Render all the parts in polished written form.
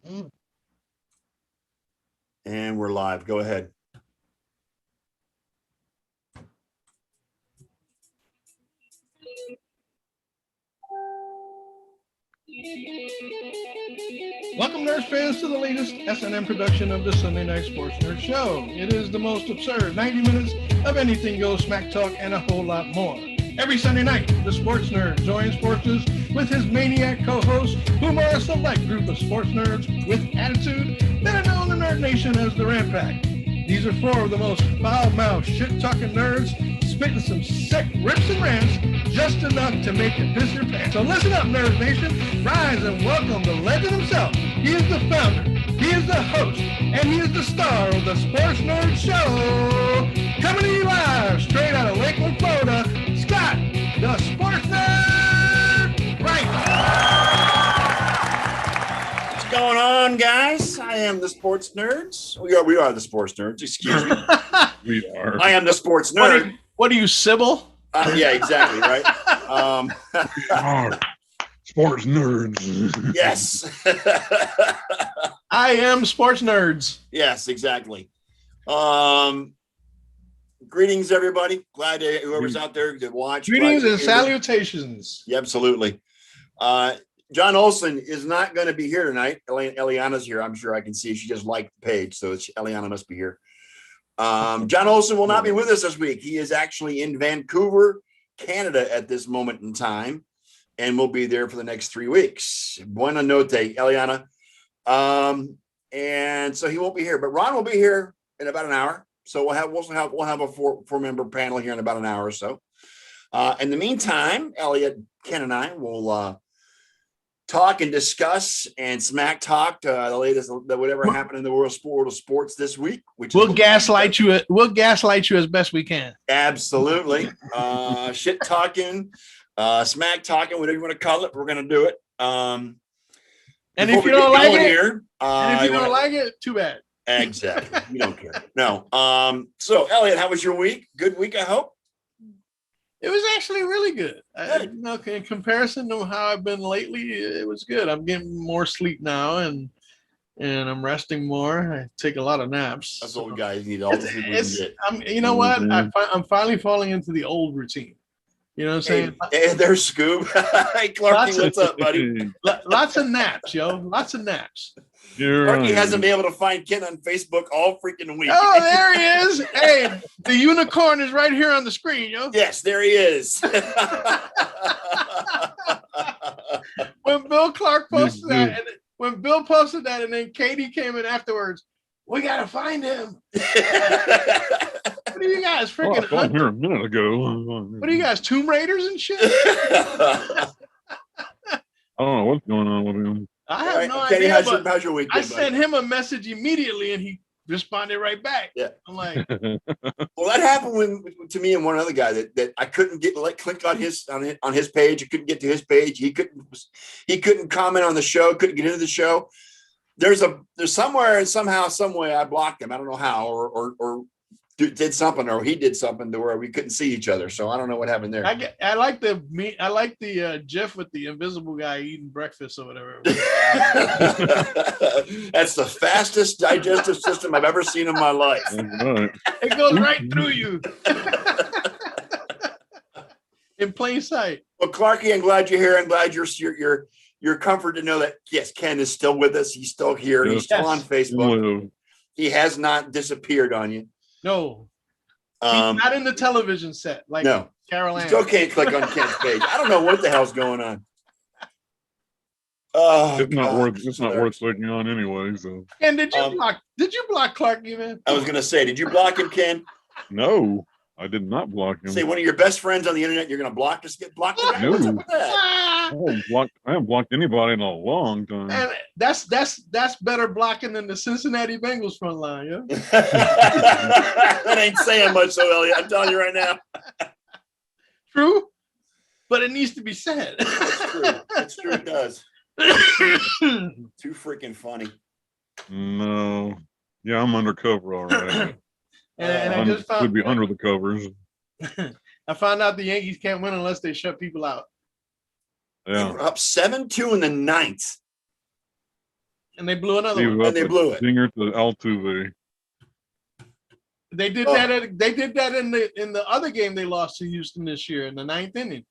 And we're live. Go ahead. Welcome, Nerds fans, to the latest S&M production of the Sunday Night Sports Nerd Show. It is the most absurd 90 minutes of anything goes, smack talk, and a whole lot more. Every Sunday night, the Sports Nerd joins Sports with his maniac co-hosts, whom are a select group of sports nerds with attitude that are known in Nerd Nation as the Rat Pack. These are four of the most foul-mouthed, shit-talking nerds spitting some sick rips and rants just enough to make you piss your pants. So listen up, Nerd Nation. Rise and welcome the legend himself. He is the founder, he is the host, and he is the star of the Sports Nerd Show. Coming to you live, straight out of Lakeland, Florida, Scott, the Sports Nerd Right. What's going on, guys? I am the Sports Nerds. We are the Sports Nerds. Excuse me. We are. I am the Sports Nerd. What are you, Sybil? Yeah, exactly, right? We are sports nerds. Yes. I am Sports Nerds. Yes, exactly. Greetings, everybody. Glad to whoever's out there to watch. Greetings and salutations. Yeah, absolutely. John Olson is not going to be here tonight. Eliana's here. I'm sure I can see. She just liked the page, so Eliana must be here. John Olson will not be with us this week. He is actually in Vancouver, Canada at this moment in time, and will be there for the next 3 weeks. Buena notte, Eliana. And so he won't be here, but Ron will be here in about an hour. So we'll have a four-member panel here in about an hour or so. In the meantime, Elliot, Ken, and I will talk and discuss and smack talk the latest whatever happened in the world of sports this week. Which we'll gaslight you. We'll gaslight you as best we can. Absolutely. Shit talking, smack talking, whatever you want to call it. We're gonna do it. And if you don't like it, like it, too bad. Exactly. You don't care. No. So Elliot, how was your week? Good week, I hope. It was actually really good. In comparison to how I've been lately, it was good. I'm getting more sleep now, and I'm resting more. I take a lot of naps. That's what guys need. All the sleep we can get. You know what? I'm finally falling into the old routine. You know what I'm saying? Hey, there's Scoob. Hey, Clarky, what's up, buddy? Lots of naps, yo. Lots of naps. Clarky hasn't been able to find Ken on Facebook all freaking week. Oh, there he is. Hey, the unicorn is right here on the screen, yo. Yes, there he is. When Bill Clark posted that, and then Katie came in afterwards, we gotta find him. What are you guys freaking? I was here a minute ago. What are you guys, Tomb Raiders and shit? I don't know what's going on with him. I have no Kenny, idea. how's your week? I sent him a message immediately, and he responded right back. Yeah, I'm like, well, that happened to me and one other guy that I couldn't click on his page. I couldn't get to his page. He couldn't comment on the show. Couldn't get into the show. There's somewhere and somehow, some way I blocked him. I don't know how or did something, or he did something to where we couldn't see each other. So I don't know what happened there. I like the GIF with the invisible guy eating breakfast or whatever. That's the fastest digestive system I've ever seen in my life. Right. It goes right through you in plain sight. Well, Clarky, I'm glad you're here. I'm glad you're comfort to know that yes, Ken is still with us. He's still here. He's still on Facebook. He has not disappeared on you. No, he's not in the television set like Carol Ann. Still can't click on Ken's page. I don't know what the hell's going on. Oh, it's not worth clicking on anyway. So. And did you block Clark even? I was gonna say, did you block him, Ken? No, I did not block him. Say one of your best friends on the internet, you're gonna block us, get blocked. No. What's up with that? I haven't blocked anybody in a long time. And that's better blocking than the Cincinnati Bengals front line, yeah. That ain't saying much, so Elliot. I'm telling you right now. True, but it needs to be said. That's true. That's true. It does. Too freaking funny. No, yeah, I'm undercover all right. and I just found could be under the covers. I found out the Yankees can't win unless they shut people out. Yeah. They were up 7-2 in the ninth. And they blew another He one. was And they up a blew it. Dinger to Altuve. They did Oh. that. They did that in the other game they lost to Houston this year in the 9th inning.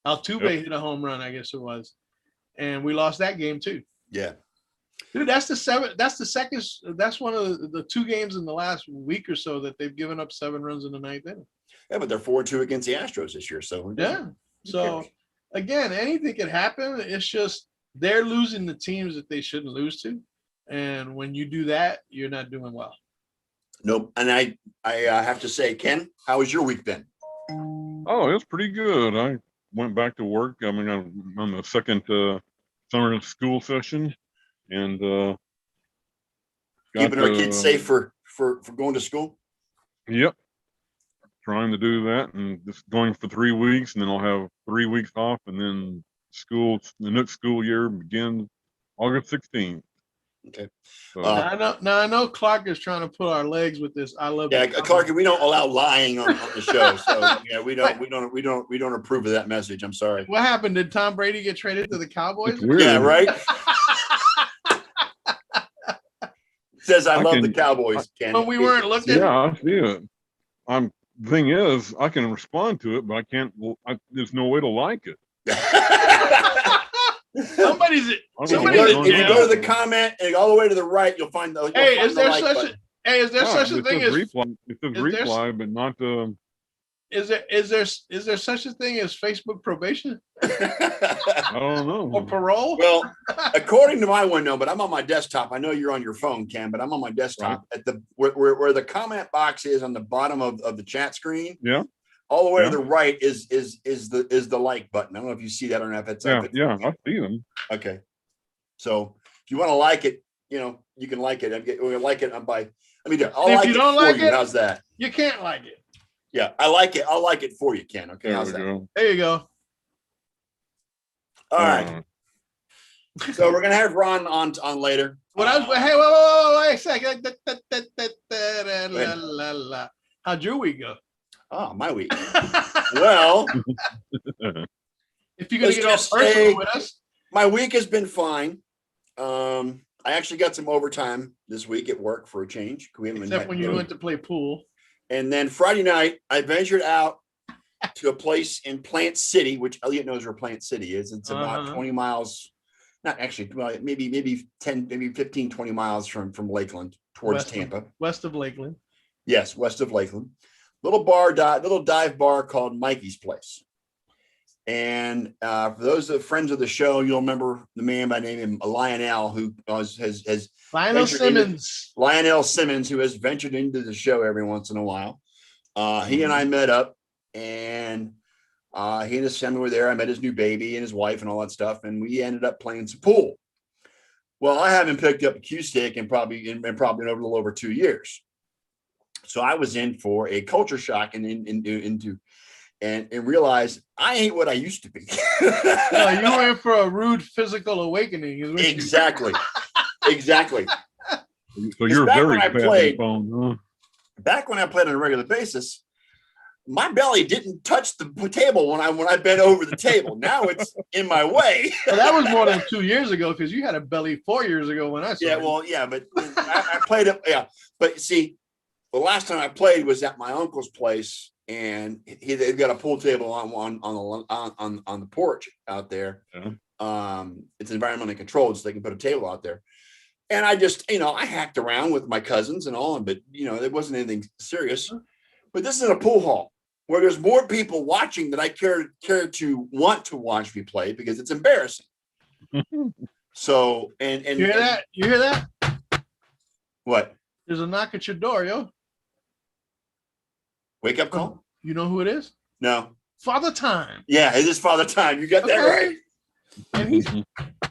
Altuve hit a home run, I guess it was, and we lost that game too. Yeah. Dude, that's the second. That's one of the 2 games in the last week or so that they've given up 7 runs in the 9th inning. Yeah, but they're 4-2 against the Astros this year. So Yeah. So again, anything could happen. It's just they're losing the teams that they shouldn't lose to, and when you do that, you're not doing well. Nope. And I have to say, Ken, how was your week been? Oh, it was pretty good. I went back to work. I mean, I'm on the second summer school session, and Keeping our kids safe for going to school. Yep, trying to do that, and just going for 3 weeks, and then I'll have 3 weeks off, and then the next school year begins August 16th. Okay. So, I know Clark is trying to pull our legs with this. I love Yeah, it. Clark, we don't allow lying on the show. So yeah, we don't approve of that message. I'm sorry. What happened? Did Tom Brady get traded to the Cowboys? it's weird. Yeah, right. Says I love the can- Cowboys, Ken. When we weren't looking. Yeah, I see it. The thing is, I can respond to it, but I can't. There's no way to like it. Somebody's. I don't If you know Somebody- what's go going to on. the comment and all the way to the right, you'll find the. Hey, you'll is find the there like such button. a? Hey, is there such a it thing says as? reply? It says is there- reply, but not Is there such a thing as Facebook probation I don't know. or parole? Well, according to my window, but I'm on my desktop. I know you're on your phone, Ken, but I'm on my desktop at the where the comment box is on the bottom of the chat screen. Yeah. All the way Yeah. to the right is the like button. I don't know if you see that or not. If it's up. Yeah, I see them. Okay. So if you want to like it, you can like it. We're gonna like it. I'll if like you it don't for like you. it- How's that? You can't like it. Yeah, I like it. I'll like it for you, Ken. Okay, There how's we that? go. There you go. All right. So we're gonna have Ron on later. What else? Hey, wait a second. La, la, la. How'd your week go? Oh, my week. Well, If you're gonna Let's get all just personal say- with us, my week has been fine. I actually got some overtime this week at work for a change. We haven't been except back when to you work. went to play pool. And then Friday night, I ventured out to a place in Plant City, which Elliot knows where Plant City is. It's about Uh-huh. 20 miles, not actually, well, maybe 10, maybe 15, 20 miles from Lakeland towards West of- Tampa. West of Lakeland. Yes, west of Lakeland. Little dive bar called Mikey's Place. And for those of friends of the show, you'll remember the man by the name of Lionel, who has Lionel ventured into- Simmons. Lionel Simmons, who has ventured into the show every once in a while. He and I met up, and he and his family were there. I met his new baby and his wife and all that stuff, and we ended up playing some pool. Well, I haven't picked up a cue stick in probably in a little over 2 years. So I was in for a culture shock and realized I ain't what I used to be. No, you were in for a rude physical awakening. Is what you- Exactly. So you're back very when I fat on played- the phone, huh? Back when I played on a regular basis, my belly didn't touch the table when I bent over the table. Now it's in my way. Well, that was more than 2 years ago because you had a belly 4 years ago when I saw Yeah, you. well, yeah, but I played it. Yeah, but see, the last time I played was at my uncle's place, and they've got a pool table on the porch out there. Yeah. It's environmentally controlled, so they can put a table out there. And I just, I hacked around with my cousins and all, but it wasn't anything serious. But this is a pool hall where there's more people watching than I care to want to watch me play because it's embarrassing. So and You hear that? You hear that? What? There's a knock at your door, yo. Wake up call? You know who it is? No. Father Time. Yeah, it is Father Time. You got that Okay. right. And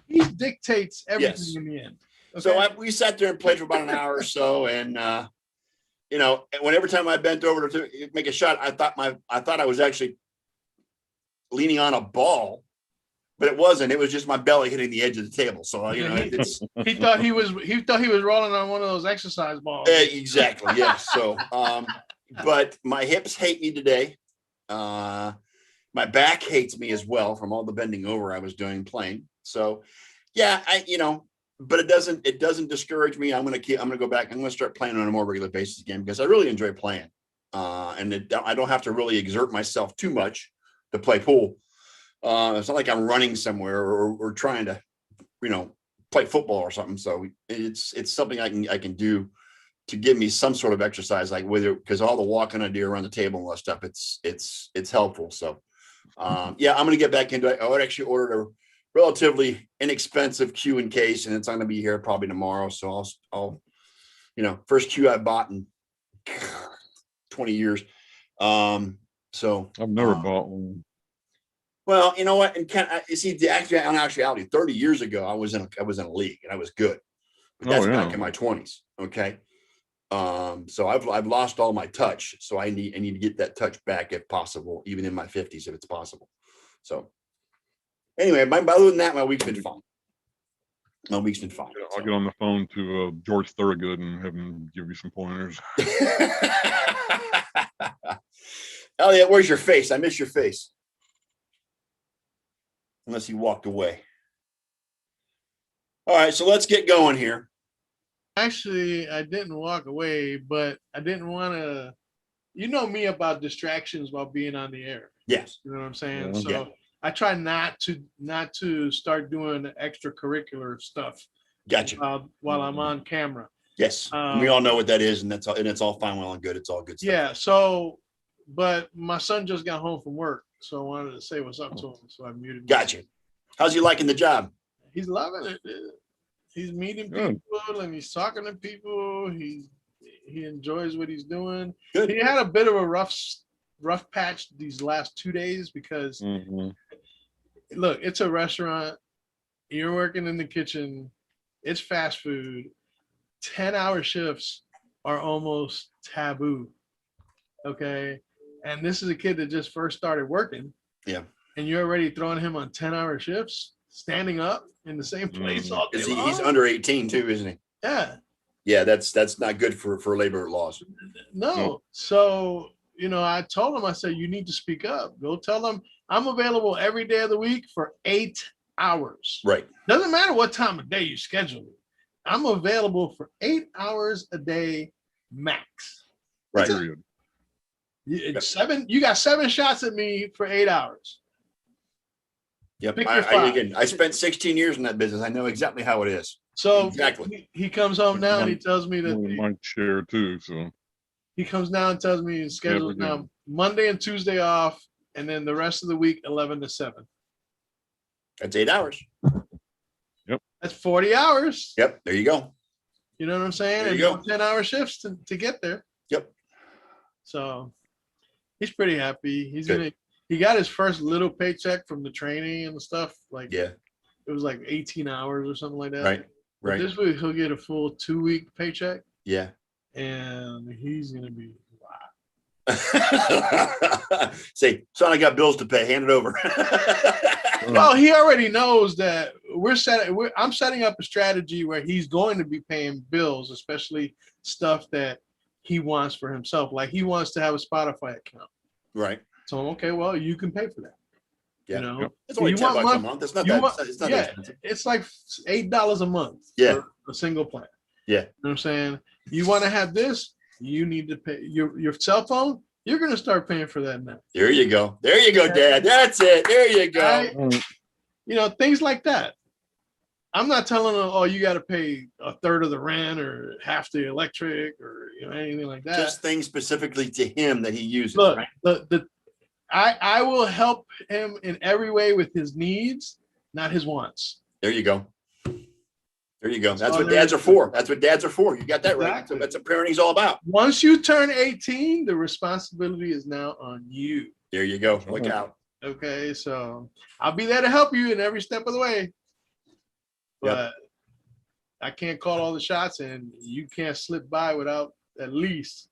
he dictates everything Yes. in the end. Okay? So we sat there and played for about an hour or so, and whenever time I bent over to make a shot, I thought I was actually leaning on a ball, but it wasn't. It was just my belly hitting the edge of the table. So it's he thought he was rolling on one of those exercise balls. exactly, yeah. So, but my hips hate me today. My back hates me as well from all the bending over I was doing playing. So, yeah, but it doesn't discourage me. I'm gonna go back. I'm gonna start playing on a more regular basis again because I really enjoy playing. And I don't have to really exert myself too much to play pool. It's not like I'm running somewhere or trying to, play football or something. So it's something I can do to give me some sort of exercise, like because all the walking I do around the table and all that stuff, it's helpful. So yeah, I'm gonna get back into it. I would actually order a relatively inexpensive cue and case, and it's gonna be here probably tomorrow. So I'll first cue I bought in 20 years. So I've never bought one. well, you know what? And you see, on actuality, 30 years ago, I was in a league and I was good. But that's back in my 20s. Okay. So I've lost all my touch. So I need to get that touch back if possible, even in my 50s, if it's possible. So anyway, other than that, my week's been fine. I'll get on the phone to George Thorogood and have him give you some pointers. Elliot, where's your face? I miss your face. Unless he walked away. All right, so let's get going here. Actually, I didn't walk away, but I didn't want to. You know me about distractions while being on the air. Yes. You know what I'm saying? Yeah. So I try not to start doing the extracurricular stuff. Gotcha. While I'm on camera. Yes. We all know what that is, and it's all fine, well and good. It's all good stuff. Yeah. So, but my son just got home from work, so I wanted to say what's up to him. So I muted him. Gotcha. How's he liking the job? He's loving it. He's meeting people and he's talking to people. He enjoys what he's doing. Good. He had a bit of a rough patch these last 2 days because look, it's a restaurant. You're working in the kitchen. It's fast food. 10-hour shifts are almost taboo. Okay. And this is a kid that just first started working. Yeah. And you're already throwing him on 10-hour shifts, standing up in the same place all day long. He's under 18 too, isn't he? Yeah. Yeah, that's not good for labor laws. No. So, I told him, I said, you need to speak up. Go tell them I'm available every day of the week for 8 hours. Right. Doesn't matter what time of day you schedule it. I'm available for 8 hours a day max. Right. Period. You got 7 shots at me for 8 hours. Yep. I spent 16 years in that business. I know exactly how it is. So exactly. He comes home now and he tells me that my chair too. So he comes now and tells me his schedule is now Monday and Tuesday off, and then the rest of the week 11 to 7. That's 8 hours. Yep. That's 40 hours. Yep. There you go. You know what I'm saying? There you and go. 10-hour shifts to get there. Yep. So he's pretty happy. Good. He got his first little paycheck from the training and stuff. Like Yeah. It was like 18 hours or something like that. Right. But this week he'll get a full 2-week paycheck. Yeah. And he's gonna be Say, son, I got bills to pay. Hand it over. Well, he already knows that I'm setting up a strategy where he's going to be paying bills, especially stuff that he wants for himself. Like he wants to have a Spotify account. Right. So okay, well, you can pay for that. Yeah. It's only $10 a month. It's not that. It's not that expensive. It's like $8 a month. Yeah. For a single plan. Yeah. You know what I'm saying? You want to have this? You need to pay your cell phone. You're going to start paying for that now. There you go. There you go, Dad. That's it. There you go. Things like that. I'm not telling them, oh, you got to pay a third of the rent or half the electric or anything like that. Just things specifically to him that he uses. Look, right? I will help him in every way with his needs, not his wants. There you go. There you go. That's what dads are for. That's what dads are for. You got that Exactly. right. That's what parenting's all about. Once you turn 18, the responsibility is now on you. There you go. Look out. Okay, so I'll be there to help you in every step of the way. But I can't call all the shots, and you can't slip by without at least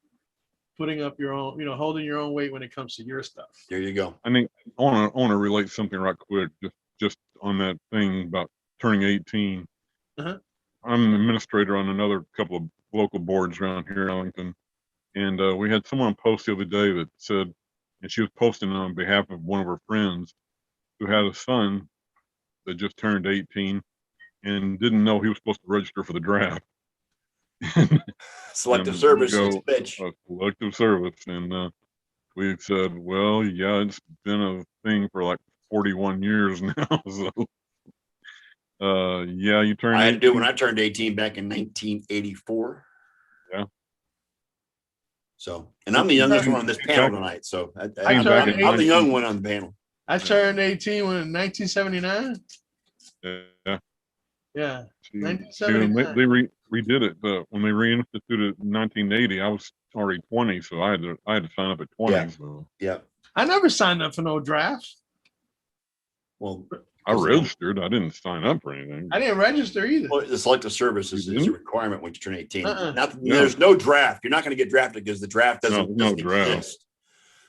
putting up your own, holding your own weight when it comes to your stuff. There you go. I mean, I want to relate something right quick, just on that thing about turning 18. Uh-huh. I'm an administrator on another couple of local boards around here in Ellington, and we had someone post the other day that said, and she was posting on behalf of one of her friends who had a son that just turned 18, and didn't know he was supposed to register for the draft. Selective And service we is go, a bitch. selective service, and we said, well, yeah, it's been a thing for like 41 years now. So, yeah, you turn. I had to do it 18. when I turned 18 back in 1984. Yeah. So, and I'm the youngest one on this panel tonight. So Came back in I'm the young one on the panel. I turned 18 in 1979. Yeah. Yeah. See, 1979. they redid it, but when they reinstituted it in 1980, I was already 20, so I had to sign up at 20. Yeah. So Yeah. I never signed up for no draft. Well, I registered. I didn't sign up for anything. I didn't register either. well, the selective service is You a didn't? requirement when you turn 18. Uh-uh. There's no draft. You're not going to get drafted because the draft doesn't draft. exist.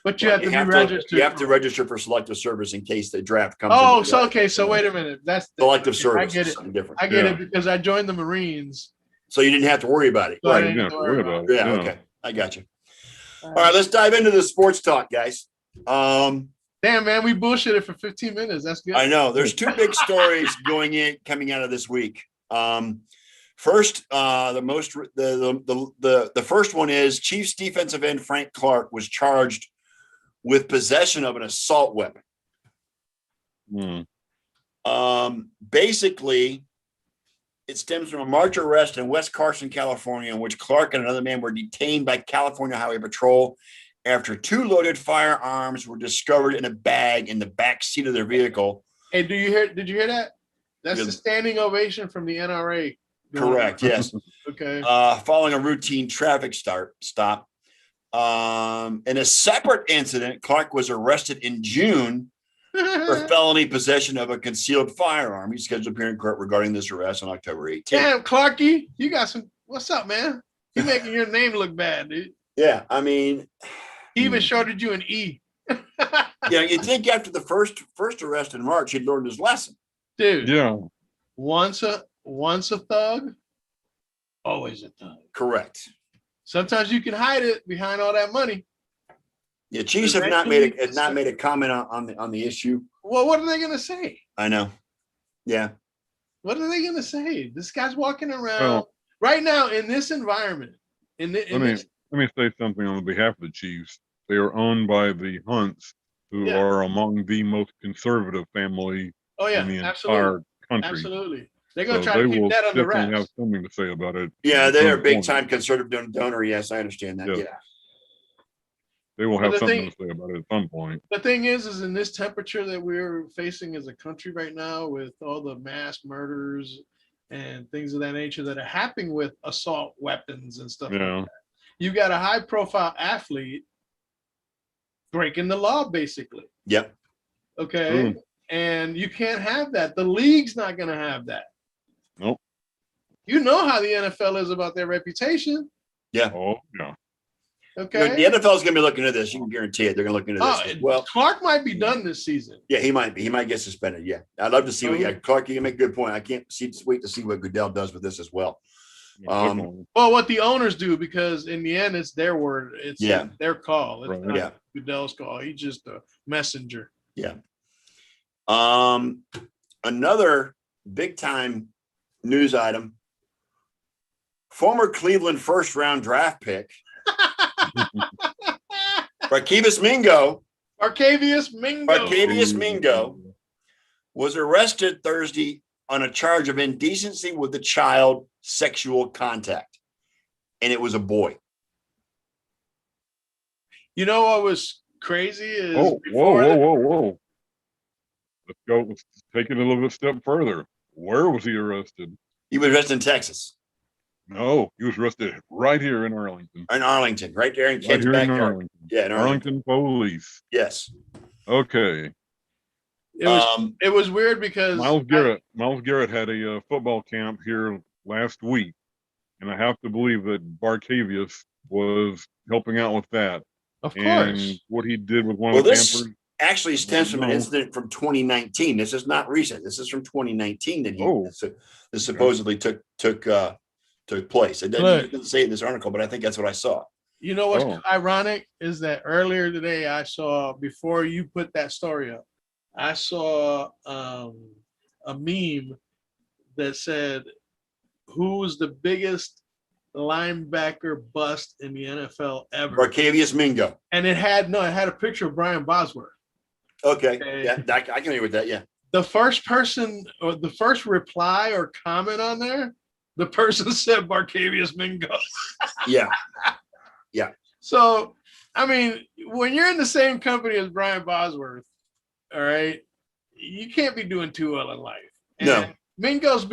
But you have to be registered. You have to register for selective service in case the draft comes. Oh, so okay. So wait a minute. That's selective service. I get it. Something different. I get it because I joined the Marines. So you didn't have to worry about it. So I Right, didn't you don't have to worry about it. Yeah. Okay. I got you. All right. Let's dive into the sports talk, guys. Damn, man, we bullshitted for 15 minutes. That's good. I know. There's two big stories coming out of this week. First, the first one is Chiefs defensive end Frank Clark was charged with possession of an assault weapon. Basically, it stems from a March arrest in West Carson, California, in which Clark and another man were detained by California Highway Patrol after two loaded firearms were discovered in a bag in the back seat of their vehicle. Hey, did you hear that? That's the standing ovation from the NRA. Correct. Yes. Okay. Following a routine traffic stop. In a separate incident, Clark was arrested in June for felony possession of a concealed firearm. He's scheduled to appear in court regarding this arrest on October 18th. Damn, Clarky, you got some. What's up, man? You making your name look bad, dude. Yeah, I mean, he even shorted you an E. Yeah, you'd think after the first arrest in March, he'd learned his lesson. Dude. Yeah. Once a thug, always a thug. Correct. Sometimes you can hide it behind all that money. Yeah, Chiefs have not made a comment on the issue. Well, what are they gonna say? I know. Yeah. What are they gonna say? This guy's walking around right now in this environment. Let me say something on behalf of the Chiefs. They are owned by the Hunts, who are among the most conservative family in the entire country. Absolutely. They're going to try to keep that on the wraps. Have something to say about it. Yeah, they are big time conservative donor. Yes, I understand that. Yeah. They will have something to say about it at some point. The thing is in this temperature that we're facing as a country right now, with all the mass murders and things of that nature that are happening with assault weapons and stuff like that, you got a high profile athlete breaking the law, basically. Yep. Okay. And you can't have that. The league's not going to have that. Nope. You know how the NFL is about their reputation. Yeah. Oh, yeah. Okay. The NFL is going to be looking at this. You can guarantee it. They're going to look into this. Well, Clark might be done this season. Yeah, he might be. He might get suspended. Yeah. I'd love to see what Clark, you make a good point. I can't wait to see what Goodell does with this as well. Well, what the owners do, because in the end, it's their word. It's their call. It's not Goodell's call. He's just a messenger. Yeah. Another big time news item. Former Cleveland first round draft pick Arkevious Mingo was arrested Thursday on a charge of indecency with a child sexual contact, and it was a boy. You know what was crazy is whoa. Let's take it a little bit step further. Where was he arrested? He was arrested in Texas. No, he was arrested right here in Arlington. In Arlington, right there in Kent's backyard. Yeah, in Arlington police. Yes. Okay. It was weird because Miles Garrett had a football camp here last week, and I have to believe that Barkevious was helping out with that. Of course. And what he did with one of the campers actually stems from an incident from 2019. This is not recent. This is from 2019 that this supposedly took place. It doesn't say in this article, but I think that's what I saw. You know what's ironic is that earlier today I saw, before you put that story up, I saw a meme that said, "Who's the biggest linebacker bust in the NFL ever?" Barcavius Mingo. And it had a picture of Brian Bosworth. Okay. Okay. Yeah, I can agree with that. Yeah. The first person or the first reply or comment on there, the person said Barcavius Mingo. Yeah. So, I mean, when you're in the same company as Brian Bosworth, all right, you can't be doing too well in life. And No. Mingo's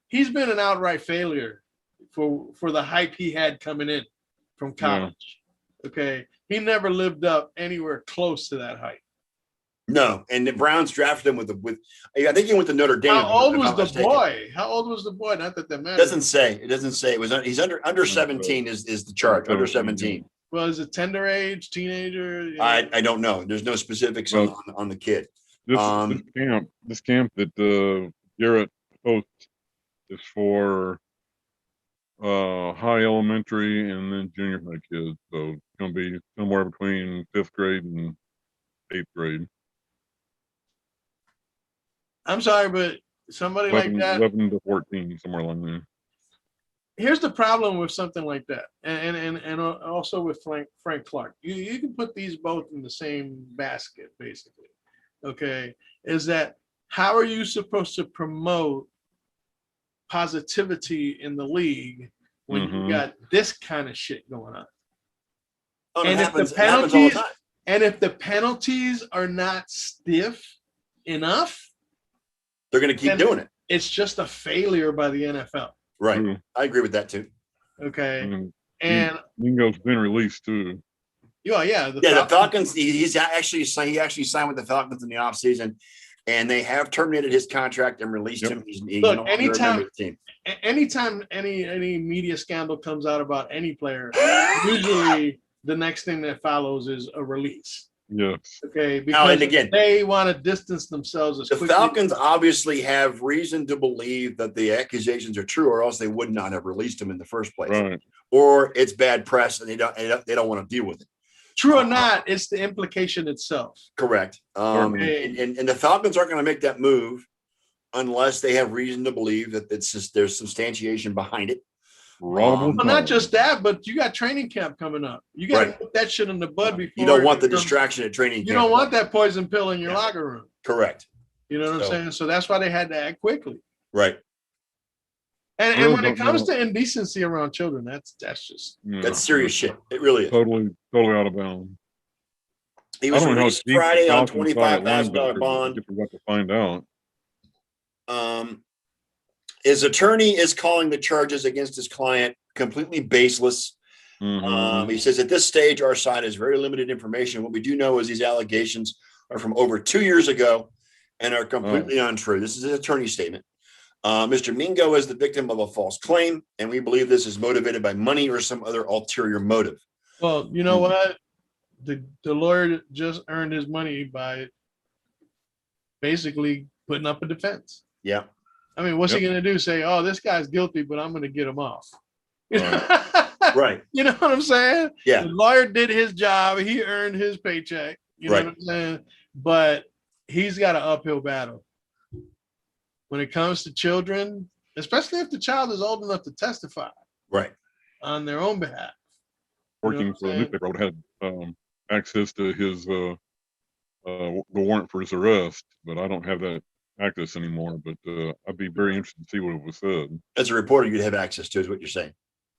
he's been an outright failure for the hype he had coming in from college. Yeah. Okay. He never lived up anywhere close to that hype. No, and the Browns drafted him with I think he went to Notre Dame. How old was the boy? How old was the boy? Not that matters. It doesn't say. It was he's under 17 is the charge. Under 17. Well, is it tender age, teenager? You know? I don't know. There's no specifics on the kid. This camp that Garrett hosts is for high elementary and then junior high kids. So it's gonna be somewhere between 5th grade and 8th grade. I'm sorry, but somebody 11, like that, 11 to 14, somewhere along there. Here's the problem with something like that, and also with Frank Clark. You can put these both in the same basket, basically. Okay, is that how are you supposed to promote positivity in the league when you got this kind of shit going on? And if the penalties are not stiff enough, they're going to keep doing it. It's just a failure by the NFL. Right. Mm-hmm. I agree with that too. Okay. And Mingo's been released too. Yeah. The Falcons. He actually signed with the Falcons in the offseason, and they have terminated his contract and released him. He's Look, anytime any media scandal comes out about any player, usually the next thing that follows is a release. Yes. Okay. Because they want to distance themselves as quickly. The Falcons obviously have reason to believe that the accusations are true, or else they would not have released him in the first place. Right. Or it's bad press, and they don't want to deal with it. True or not, it's the implication itself. Correct. And the Falcons aren't going to make that move unless they have reason to believe that there's substantiation behind it. Well, not just that, but you got training camp coming up. You got to put that shit in the bud before. You don't want the distraction at training camp. You don't want that poison pill in your locker room. Correct. You know what I'm saying? So that's why they had to act quickly. Right. And when it comes to indecency around children, that's serious shit. It really is. Totally out of bounds. He was released Friday on $25,000 bond. We got to find out. His attorney is calling the charges against his client completely baseless. Mm-hmm. He says, at this stage, our side has very limited information. What we do know is these allegations are from over 2 years ago and are completely untrue. This is his attorney's statement. Mr. Mingo is the victim of a false claim, and we believe this is motivated by money or some other ulterior motive. Well, you know what? The lawyer just earned his money by basically putting up a defense. Yeah. I mean, what's he going to do? Say, oh, this guy's guilty, but I'm going to get him off. Right. You know what I'm saying? Yeah. The lawyer did his job. He earned his paycheck. You know what I'm saying? But he's got an uphill battle. When it comes to children, especially if the child is old enough to testify on their own behalf. Working for the newspaper, I would have had access to his the warrant for his arrest, but I don't have that access anymore. But I'd be very interested to see what was said. As a reporter, you'd have access to, is what you're saying?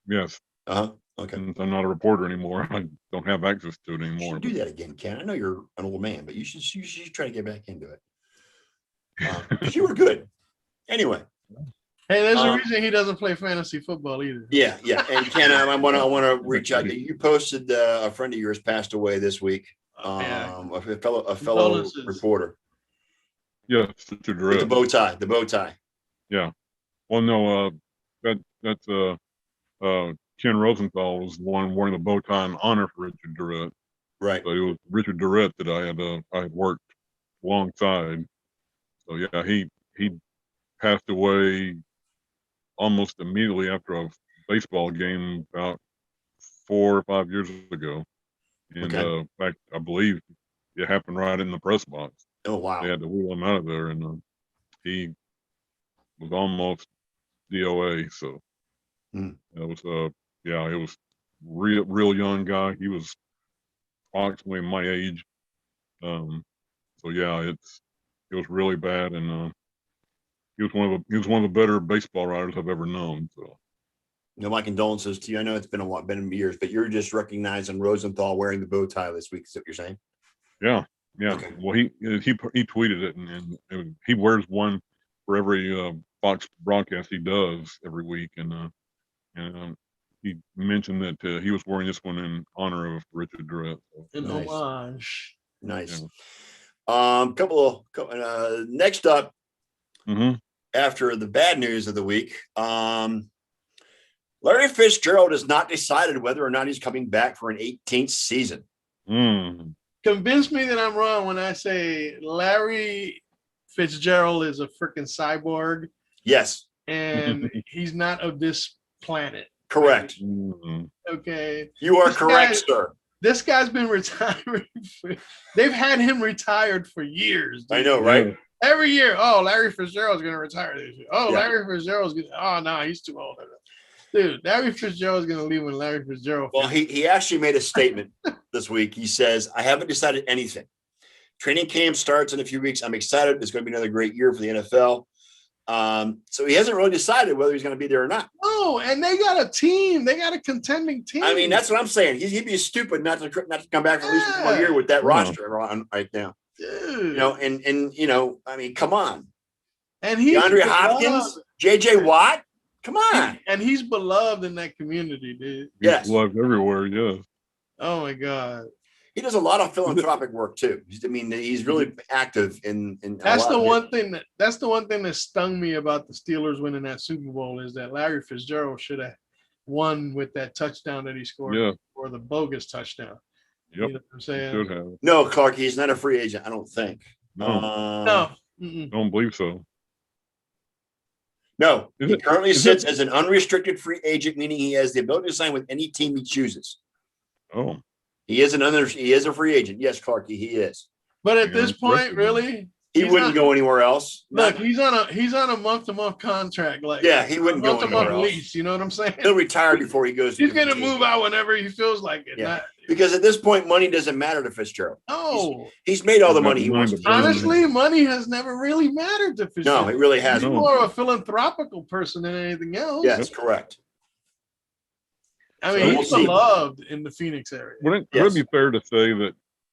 Yes. Okay. Since I'm not a reporter anymore, I don't have access to it anymore. You should do that again, Ken. I know you're an old man, but you should try to get back into it. Because you were good. Anyway. Hey, there's a reason he doesn't play fantasy football either. Yeah. And Ken, I want to reach out to you. You posted a friend of yours passed away this week. A fellow reporter. Yes, Richard Durrett. With the bow tie. Yeah. Well, no, that's Ken Rosenthal was the one wearing the bow tie in honor for Richard Durrett. Right. So it was Richard Durrett that I had worked alongside. So yeah, he passed away almost immediately after a baseball game about 4 or 5 years ago. And in fact, I believe it happened right in the press box. Oh wow! They had to wheel him out of there, and he was almost DOA. So Hmm. it was it was real young guy. He was approximately my age. So yeah, it was really bad, and he was one of the better baseball writers I've ever known. So. My condolences to you. I know it's been years, but you're just recognizing Rosenthal wearing the bow tie this week. Is that what you're saying? Yeah. Okay. Well, he tweeted it, and he wears one for every Fox broadcast he does every week, and he mentioned that he was wearing this one in honor of Richard Durrett. So. An Nice. homage. Nice. Yeah. Next up, Mm-hmm. after the bad news of the week, Larry Fitzgerald has not decided whether or not he's coming back for an 18th season. Mm. Convince me that I'm wrong when I say Larry Fitzgerald is a freaking cyborg Yes, and he's not of this planet. correct. Mm-hmm. Okay. You are This correct, guy- sir. This guy's been retiring. They've had him retired for years. Dude. I know, right? Every year, Larry Fitzgerald's going to retire this year. Yeah. Larry Fitzgerald's going to, no, he's too old. Dude, Larry Fitzgerald's going to leave when Larry Fitzgerald. Well, he actually made a statement this week. He says, I haven't decided anything. Training camp starts in a few weeks. I'm excited. It's going to be another great year for the NFL. So he hasn't really decided whether he's going to be there or not. No, and they got a team. They got a contending team. I mean, that's what I'm saying. He'd be stupid not to come back for at least 1 more year with that roster right now. Dude. I mean, come on. And he's DeAndre beloved. Hopkins, J.J. Watt. Come on. And he's beloved in that community, dude. Yes. He's loved everywhere. Yes. Oh my God. He does a lot of philanthropic work too. He's really active in That's the one thing that stung me about the Steelers winning that Super Bowl is that Larry Fitzgerald should have won with that touchdown that he scored or the bogus touchdown. Yep. You know what I'm saying? Should have. No, Clark, he's not a free agent, I don't think. No. No. Don't believe so. No, Is he it- currently is sits it- as an unrestricted free agent, meaning he has the ability to sign with any team he chooses. Oh. He is a free agent. Yes, Clarky, he is. But at Yeah, this it's point, record. really, He He's wouldn't not- go anywhere else. look, he's on a month-to-month contract. Like He wouldn't go anywhere month-to-month else. lease. You know what I'm saying? He'll retire before he goes. He's gonna move out whenever he feels like it. Yeah. Because at this point, money doesn't matter to Fitzgerald. No, He's made all the He's got money he money wants to to. burn. honestly, money has never really mattered to Fitzgerald. No, it really He's hasn't. more of a philanthropical person than anything else. Yes, correct. I So mean, we'll he's see. beloved in the Phoenix area. Would it be fair to say that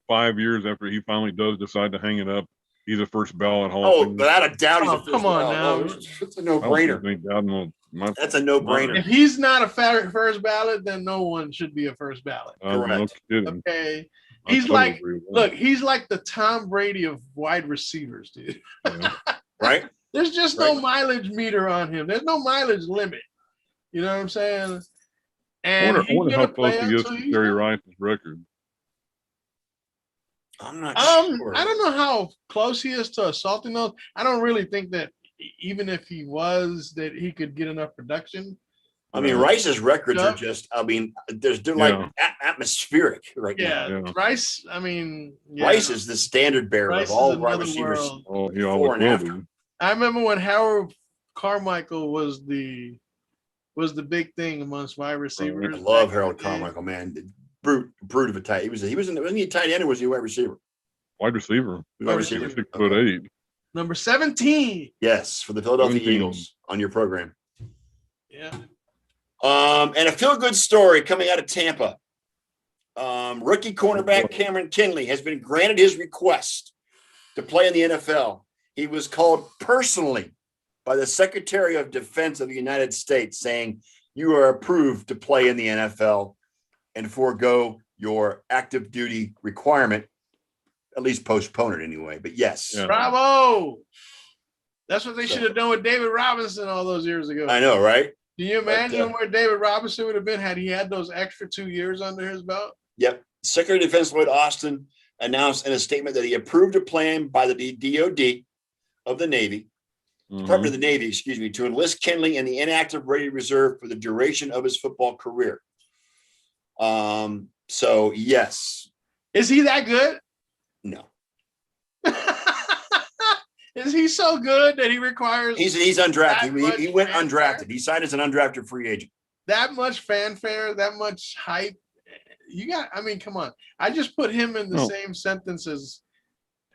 5 years after he finally does decide to hang it up, he's a first ballot Hall of Oh, Famer? without a doubt, he's Oh, a come on now. It's a I don't no-brainer. think that will- That's a no-brainer. If he's not a first ballot, then no one should be a first ballot. No Correct. kidding. Okay. I He's totally like, agree with that. look, he's like the Tom Brady of wide receivers, dude. Yeah. Right? There's just no mileage meter on him. There's no mileage limit. You know what I'm saying? I And wonder, he's how gonna close play he is until to he's Jerry done. Rice's record. I'm not sure. I don't know how close he is to assaulting those. I don't really think that even if he was, that he could get enough production. I mean, Rice's records Yeah. are just, they're like atmospheric right now. Yeah, Yeah. Rice. I mean, yeah. Rice is the standard bearer Rice of all is wide another receivers. world. Oh, he Before always and will after. be. I remember when Howard Carmichael was the big thing amongst wide receivers. I love back Harold in the day. Carmichael, wasn't he a tight end or was he a wide receiver? Wide receiver. Wide receiver. receiver. 6'8". Number 17. Yes, for the Philadelphia 17. Eagles on your program. Yeah. And a feel-good story coming out of Tampa. Rookie cornerback Cameron Kinley has been granted his request to play in the NFL. He was called personally by the Secretary of Defense of the United States saying, you are approved to play in the NFL and forego your active duty requirement, at least postpone it anyway. But yes, Yeah. Bravo. That's what they should have done with David Robinson all those years ago. I know, right? Can you imagine But, where David Robinson would have been had he had those extra 2 years under his belt? Yep. Secretary of Defense Lloyd Austin announced in a statement that he approved a plan by the DOD of the Navy, Department of the Navy, to enlist Kinley in the inactive Brady Reserve for the duration of his football career. So yes, Is he that good? no. Is he so good that he requires He's undrafted. that He much went fanfare? undrafted. He signed as an undrafted free agent. That much fanfare, that much hype? I mean, come on. I just put him in the same sentence as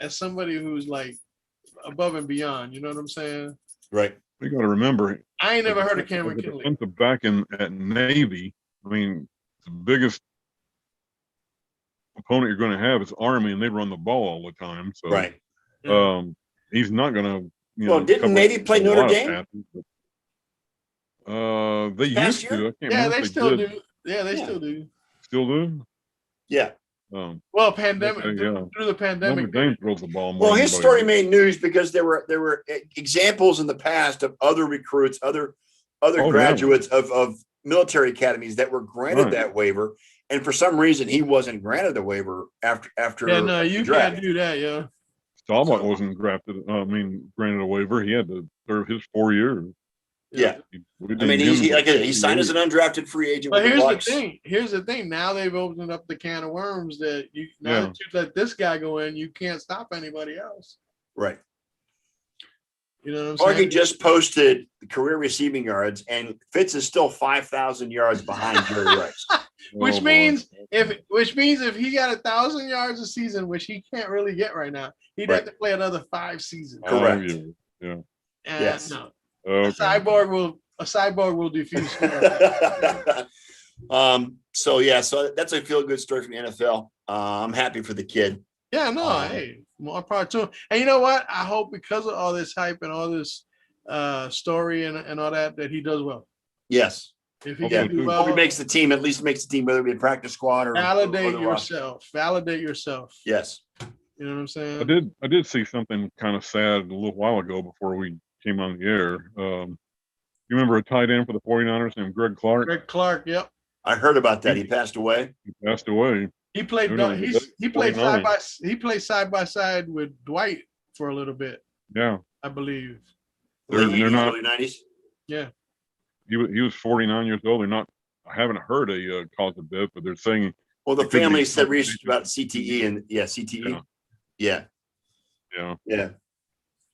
somebody who's like above and beyond. You know what I'm saying? Right. We got to remember. I ain't never heard of Cameron Kinley. Defensive back at Navy. I mean, the biggest opponent you're going to have is Army, and they run the ball all the time. So, right. He's not going to. Well, didn't Navy play Notre Dame? Passes, they used to. I can't remember they if still did. do. Yeah, they still do. Still do. Yeah. Well, pandemic okay, through the pandemic. Notre Dame throws the ball more. Well, his story made news because there were examples in the past of other recruits, other graduates of military academies that were granted that waiver, and for some reason he wasn't granted the waiver after. Yeah, no, you can't do that. Yeah. Staubach wasn't granted a waiver. He had to serve his 4 years. Yeah. I mean, he signed as an undrafted free agent. But here's the thing. Here's the thing. Now they've opened up the can of worms that that you let this guy go in, you can't stop anybody else. Right. You know what I'm saying? Margie just posted the career receiving yards, and Fitz is still 5,000 yards behind Jerry Rice. Which means if he got 1,000 yards a season, which he can't really get right now, he'd have to play another 5 seasons. Correct. Yeah. And yes. No. Okay. A cyborg will defuse. So that's a feel good story from the NFL. I'm happy for the kid. Yeah, no, hey, more power to him. And you know what? I hope because of all this hype and all this story and all that he does well. Yes. If he can do well, hope he makes the team, at least makes the team, whether it be a practice squad or validate yourself. Validate yourself. Yes. You know what I'm saying? I did see something kind of sad a little while ago before we came on the air. You remember a tight end for the 49ers named Greg Clark? Greg Clark, yep. I heard about that. He passed away. He played side by side with Dwight for a little bit. Yeah. I believe. They're not early 90s. Yeah. He was 49 years old. I haven't heard a cause of death, but they're saying. Well, the family said research about CTE and CTE. Yeah. Hey,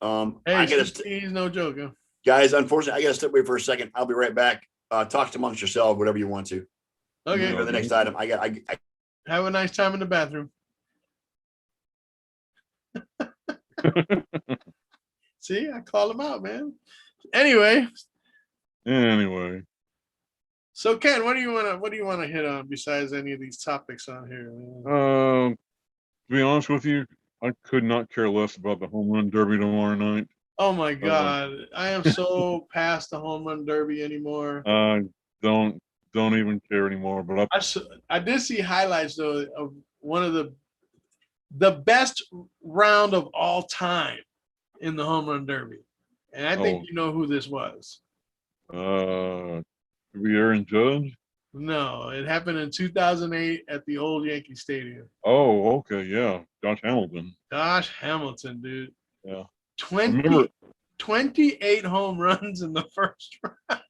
CTE is no joke. Huh? Guys, unfortunately, I got to step away for a second. I'll be right back. Talk amongst yourselves, whatever you want to. Okay. For the next item, I have a nice time in the bathroom. See, I call him out, man. Anyway. So Ken, what do you want to hit on besides any of these topics on here? To be honest with you, I could not care less about the home run derby tomorrow night. Oh my God, I am so past the home run derby anymore. Don't even care anymore. But I did see highlights though of one of the best round of all time in the home run derby, and I think you know who this was. Could be Aaron Judge? No, it happened in 2008 at the old Yankee Stadium. Oh, okay, yeah, Josh Hamilton. Josh Hamilton, dude. Yeah. 28 home runs in the first round.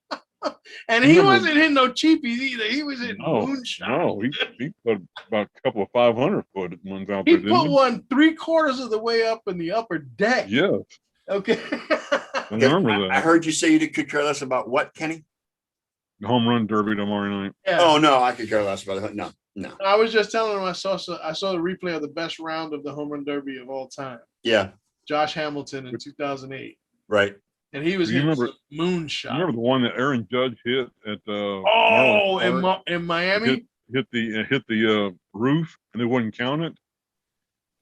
And he wasn't hitting no cheapies either. He was hitting moonshot. No, he put about a couple of 500-foot ones out there. He put one 3/4 of the way up in the upper deck. Yes. Okay. I remember that. I heard you say you could care less about what, Kenny? The home run derby tomorrow night. Yeah. Oh no, I could care less about it. No. I was just telling him I saw the replay of the best round of the home run derby of all time. Yeah. Josh Hamilton in 2008. Right. And he was hitting moonshot. Remember the one that Aaron Judge hit at in Miami? Hit the roof and they wouldn't count it.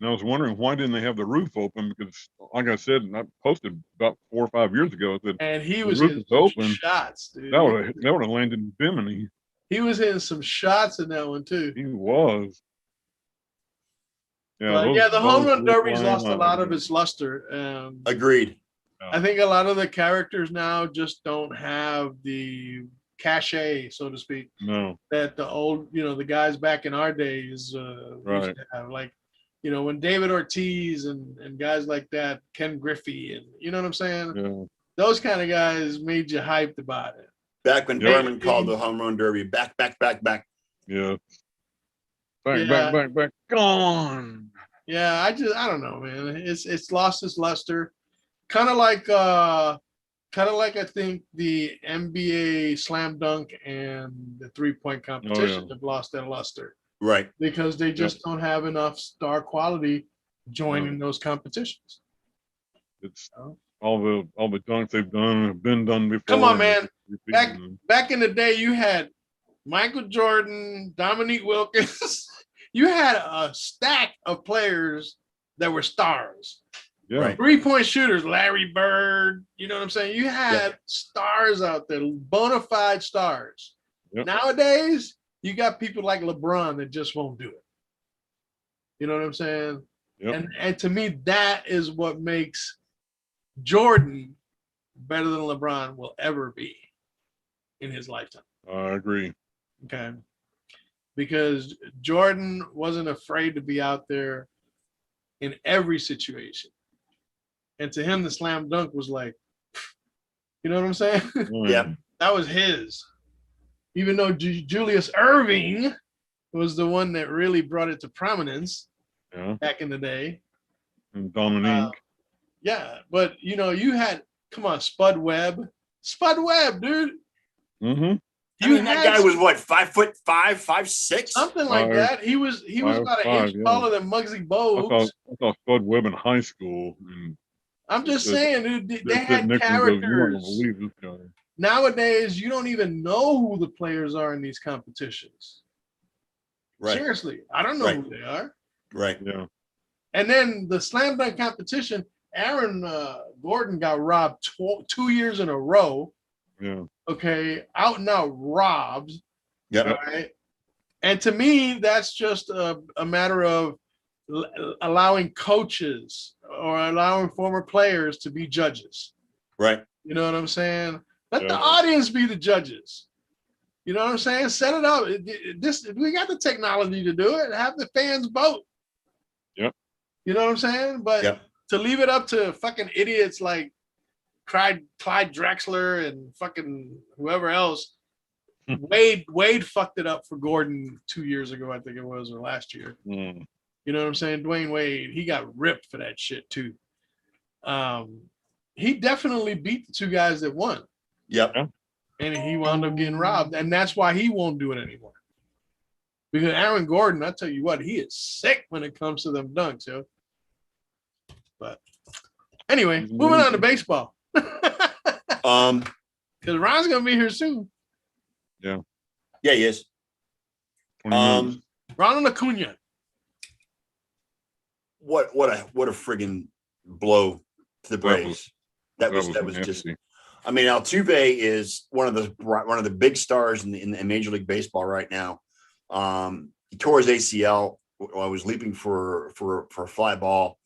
And I was wondering why didn't they have the roof open? Because like I said, and I posted about 4 or 5 years ago that and he was hitting open shots, dude. That would have landed in Bimini. He was hitting some shots in that one too. He was. Yeah, the home run derby's lost a lot of its luster. Agreed. I think a lot of the characters now just don't have the cachet, so to speak. No. That the old, the guys back in our days used to have. Like, when David Ortiz and guys like that, Ken Griffey, and you know what I'm saying? Yeah. Those kind of guys made you hyped about it. Back when Berman called the home run derby, back. Yeah. Back. Gone. Yeah, I don't know, man. It's lost its luster. kind of like I think the NBA slam dunk and the 3-point competition have lost their luster. Right. Because they just don't have enough star quality joining those competitions. It's all the dunks they've done have been done before. Come on, man. Back in the day, you had Michael Jordan, Dominique Wilkins. You had a stack of players that were stars. Yeah. Right. 3-point shooters, Larry Bird. You know what I'm saying? You had stars out there, bona fide stars. Yep. Nowadays, you got people like LeBron that just won't do it. You know what I'm saying? Yep. And to me, that is what makes Jordan better than LeBron will ever be in his lifetime. I agree. Okay. Because Jordan wasn't afraid to be out there in every situation. And to him, the slam dunk was like, you know what I'm saying? Yeah. That was his. Even though Julius Erving was the one that really brought it to prominence back in the day. And Dominique. Yeah, but you had, come on, Spud Webb, dude. Mm-hmm. I mean, that guy was what, 5'5", 5'6"? Something like that. He was about an inch taller than Muggsy Bogues. I thought Spud Webb in high school. And I'm just saying, dude, they had characters. Nowadays, you don't even know who the players are in these competitions. Right. Seriously, I don't know who they are. Right. Yeah. And then the slam dunk competition, Aaron Gordon got robbed 2 years in a row. Yeah. Okay, out and out robbed. Yeah. Right? And to me, that's just a matter of allowing coaches or allowing former players to be judges. Right. You know what I'm saying? Let the audience be the judges. You know what I'm saying? Set it up. We got the technology to do it. Have the fans vote. Yep. You know what I'm saying? But to leave it up to fucking idiots like Clyde Drexler and fucking whoever else, Wade fucked it up for Gordon 2 years ago, I think it was, or last year. Mm. You know what I'm saying? Dwayne Wade, he got ripped for that shit too. He definitely beat the two guys that won. Yep. And he wound up getting robbed. And that's why he won't do it anymore. Because Aaron Gordon, I tell you what, he is sick when it comes to them dunks, yo. But anyway, moving on to baseball. Because Ron's gonna be here soon. Yeah. Yeah, he is. Ronald Acuna. What a friggin' blow to the Braves. That was just. I mean, Altuve is one of the big stars in Major League Baseball right now. He tore his ACL while I was leaping for a fly ball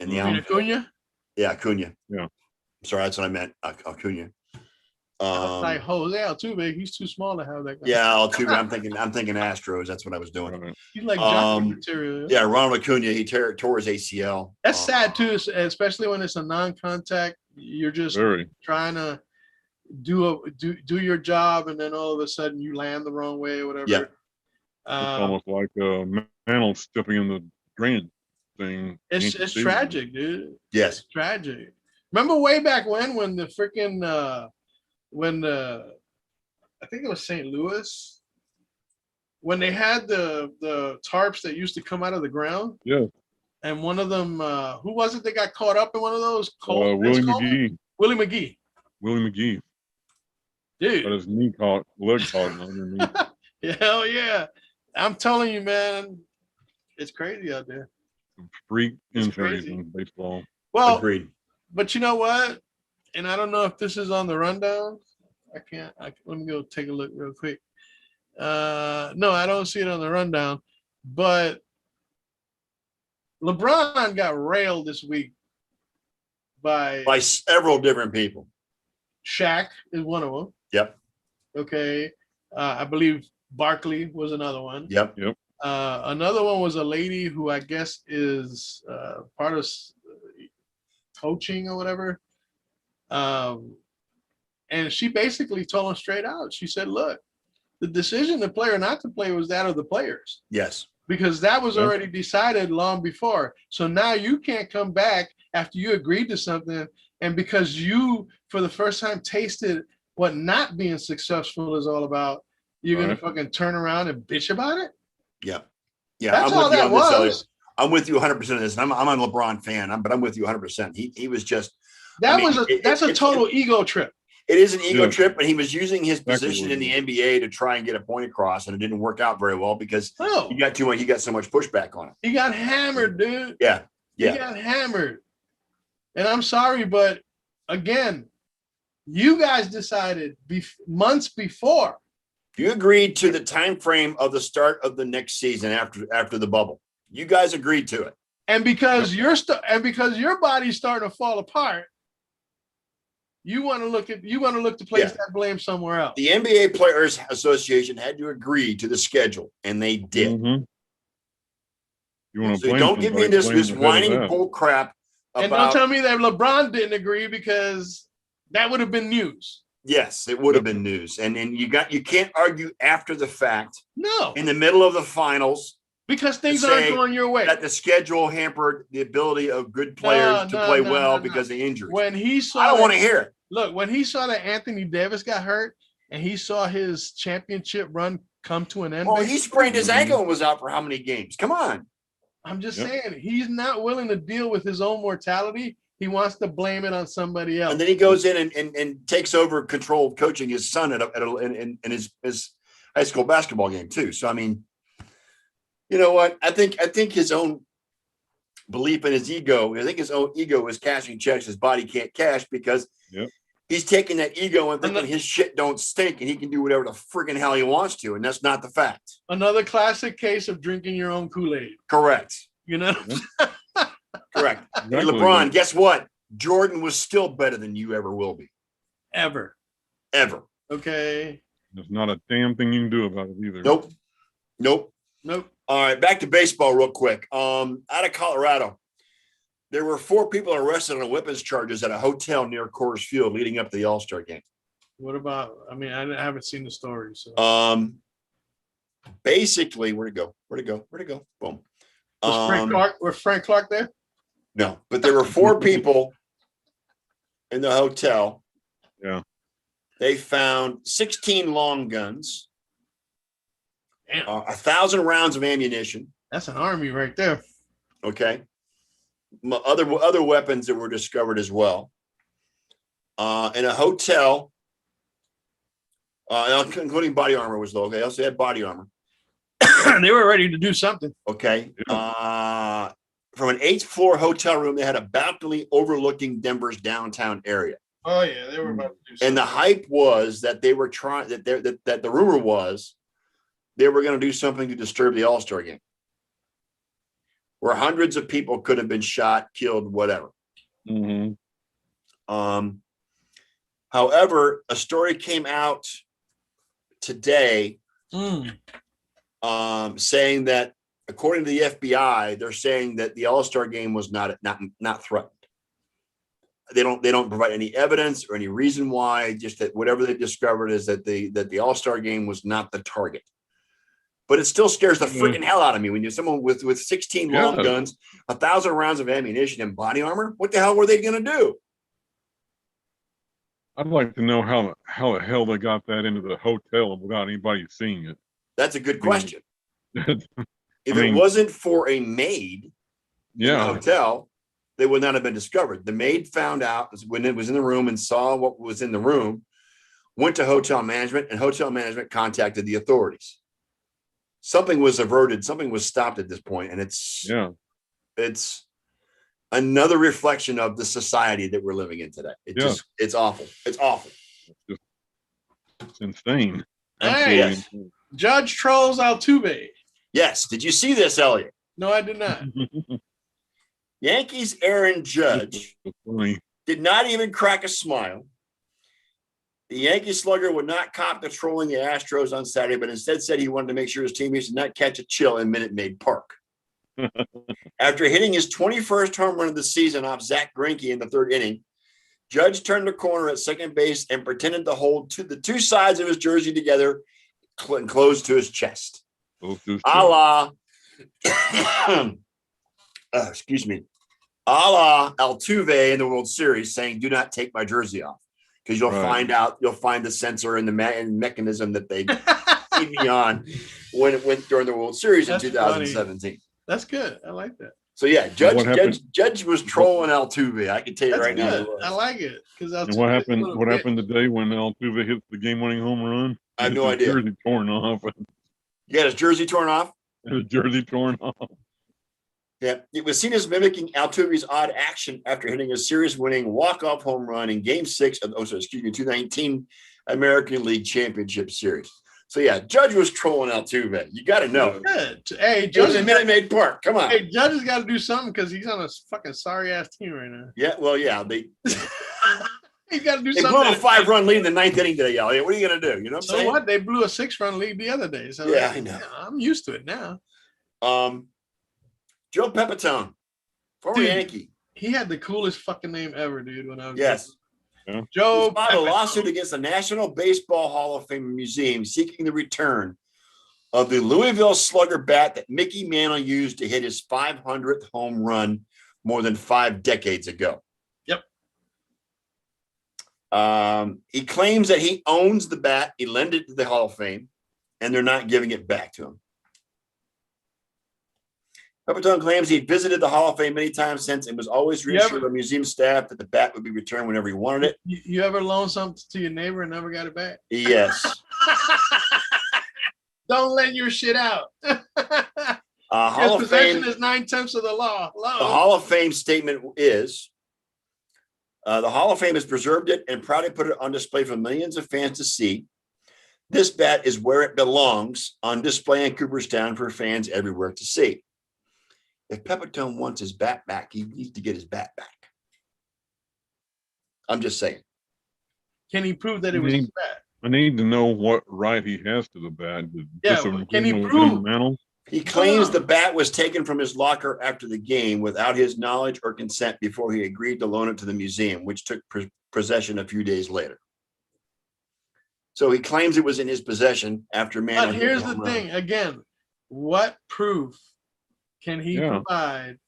in the outfield. Acuna? Yeah, Acuna. Yeah. Sorry, that's what I meant. Acuna. Like Jose Altuve, he's too small to have that guy. Yeah, Altuve. I'm thinking Astros. That's what I was doing. He's like jockey material. Yeah, Ronald Acuna. He tore his ACL. That's sad too, especially when it's a non-contact. You're just trying to do your job, and then all of a sudden you land the wrong way or whatever. Yeah. It's almost like Mantle stepping in the drain thing. It's tragic, dude. Yes. It's tragic. Remember way back when the freaking I think it was St. Louis, when they had the tarps that used to come out of the ground. Yeah. And one of them, who was it that got caught up in one of those? Willie McGee. Willie McGee. Willie McGee. Dude. Got his leg caught underneath. Hell yeah. I'm telling you, man, it's crazy out there. Freak injuries in baseball. Well, agreed. But you know what? And I don't know if this is on the rundown. Let me go take a look real quick. No, I don't see it on the rundown. But LeBron got railed this week by several different people. Shaq is one of them. Yep. Okay. I believe Barkley was another one. Yep. Another one was a lady who I guess is part of coaching or whatever. And she basically told him straight out. She said, look, the decision to play or not to play was that of the players. Yes. Because that was already decided long before. So now you can't come back after you agreed to something and because you, for the first time, tasted what not being successful is all about, you're gonna fucking turn around and bitch about it? Yeah. Yeah. That's I'm all with you that on this, Elliot. was. I'm with you 100% of this. And I'm a LeBron fan, but I'm with you 100%. He was just, That's a total ego trip. it is an ego Yeah. trip, and he was using his Exactly position what in the it NBA to try and get a point across, and it didn't work out very well because No, he got so much pushback on it. he got hammered, dude. Yeah. He got hammered. And I'm sorry, but again, you guys decided months before. You agreed to the time frame of the start of the next season after the bubble. You guys agreed to it. And because your body's starting to fall apart, you want to look to place that blame somewhere else. The NBA Players Association had to agree to the schedule, and they did. Mm-hmm. You want to So blame don't give me somebody, this blame the head of whining that. bull crap And don't tell me that LeBron didn't agree, because that would have been news. Yes, it would have been news. And you can't argue after the fact. No, In the middle of the finals, because things aren't going your way. that the schedule hampered the ability of good players to play well because of injuries. When he saw, I don't want to hear it. Look, when he saw that Anthony Davis got hurt and he saw his championship run come to an end. Well, he sprained his ankle and was out for how many games? Come on. I'm just saying, he's not willing to deal with his own mortality. He wants to blame it on somebody else. And then he goes in and takes over control of coaching his son in his high school basketball game too. So, I mean, you know what? I think his own belief in his ego, his own ego is cashing checks his body can't cash, because he's taking that ego and thinking his shit don't stink and he can do whatever the freaking hell he wants to. And that's not the fact. Another classic case of drinking your own Kool-Aid. Correct. You know? Correct. Exactly. Hey, LeBron, guess what? Jordan was still better than you ever will be. Ever. Okay. There's not a damn thing you can do about it either. Nope. All right, back to baseball real quick. Out of Colorado, there were 4 people arrested on weapons charges at a hotel near Coors Field leading up to the All-Star game. What about, I mean, I haven't seen the story. So. Basically, where'd it go? Boom. Was Frank Clark there? No, but there were 4 people in the hotel. Yeah. They found 16 long guns, 1,000 rounds of ammunition. That's an army right there. Okay. Other weapons that were discovered as well. In a hotel, including body armor was low. They also had body armor. They were ready to do something. Okay. From an 8th floor hotel room, they had a balcony overlooking Denver's downtown area. Oh yeah, they were about to do something. And the hype was that they were trying that the rumor was they were going to do something to disturb the All-Star game, where hundreds of people could have been shot, killed, whatever. Mm-hmm. However, a story came out today saying that, according to the FBI, they're saying that the All-Star game was not threatened. They don't provide any evidence or any reason why. Just that whatever they discovered is that the All-Star game was not the target. But it still scares the freaking hell out of me when you're someone with 16 long guns, 1,000 rounds of ammunition, and body armor. What the hell were they going to do? I'd like to know how the hell they got that into the hotel without anybody seeing it. That's a good question. If it wasn't for a maid in the hotel, they would not have been discovered. The maid found out when it was in the room and saw what was in the room, went to hotel management, and hotel management contacted the authorities. Something was averted, something was stopped at this point, and it's another reflection of the society that we're living in today. It's awful. It's awful. It's insane. Hey, yes. Judge trolls Altuve. Yes. Did you see this, Elliot? No, I did not. Yankees Aaron Judge did not even crack a smile. The Yankee slugger would not cop the trolling the Astros on Saturday, but instead said he wanted to make sure his teammates did not catch a chill in Minute Maid Park. After hitting his 21st home run of the season off Zach Greinke in the 3rd inning, Judge turned the corner at second base and pretended to hold the 2 sides of his jersey together and close to his chest. A la, excuse me, a la Altuve in the World Series saying, "Do not take my jersey off," because you'll find the sensor and the mechanism that they keep me on when it went during the World Series in 2017. Funny. That's good. I like that. So yeah, Judge was trolling Altuve. I can tell you right now. I like it because what happened? What happened today when Altuve hit the game-winning home run? I have no idea. His jersey torn off. You got his jersey torn off. His jersey torn off. Yeah, it was seen as mimicking Altuve's odd action after hitting a series-winning walk-off home run in Game 6 of 2019 American League Championship Series. So yeah, Judge was trolling Altuve. You got to know. Hey, Judge was in Minute Maid Park. Come on. Hey, Judge has got to do something because he's on a fucking sorry ass team right now. Yeah, well, yeah, they. He's got to do they something. They blew a 5-run lead in the 9th inning today, y'all. What are you gonna do? You know what I'm saying? What? They blew a 6-run lead the other day. So yeah, I know. I'm used to it now. Joe Pepitone, former Yankee. He had the coolest fucking name ever, dude. When I was Yeah. Joe filed a lawsuit against the National Baseball Hall of Fame Museum seeking the return of the Louisville Slugger bat that Mickey Mantle used to hit his 500th home run more than 5 decades ago. Yep. He claims that he owns the bat. He lent it to the Hall of Fame, and they're not giving it back to him. Pepitone claims he visited the Hall of Fame many times since and was always reassured by museum staff that the bat would be returned whenever he wanted it. You ever loan something to your neighbor and never got it back? Yes. Don't lend your shit out. Hall of Fame is 9/10 of the law. The Hall of Fame statement is, the Hall of Fame has preserved it and proudly put it on display for millions of fans to see. This bat is where it belongs, on display in Cooperstown for fans everywhere to see. If Pepitone wants his bat back, he needs to get his bat back. I'm just saying. Can he prove that it was his bat? I need to know what right he has to the bat. Can he prove? He claims the bat was taken from his locker after the game without his knowledge or consent before he agreed to loan it to the museum, which took possession a few days later. So he claims it was in his possession after Mantle. But here's the thing, again, what proof can he provide?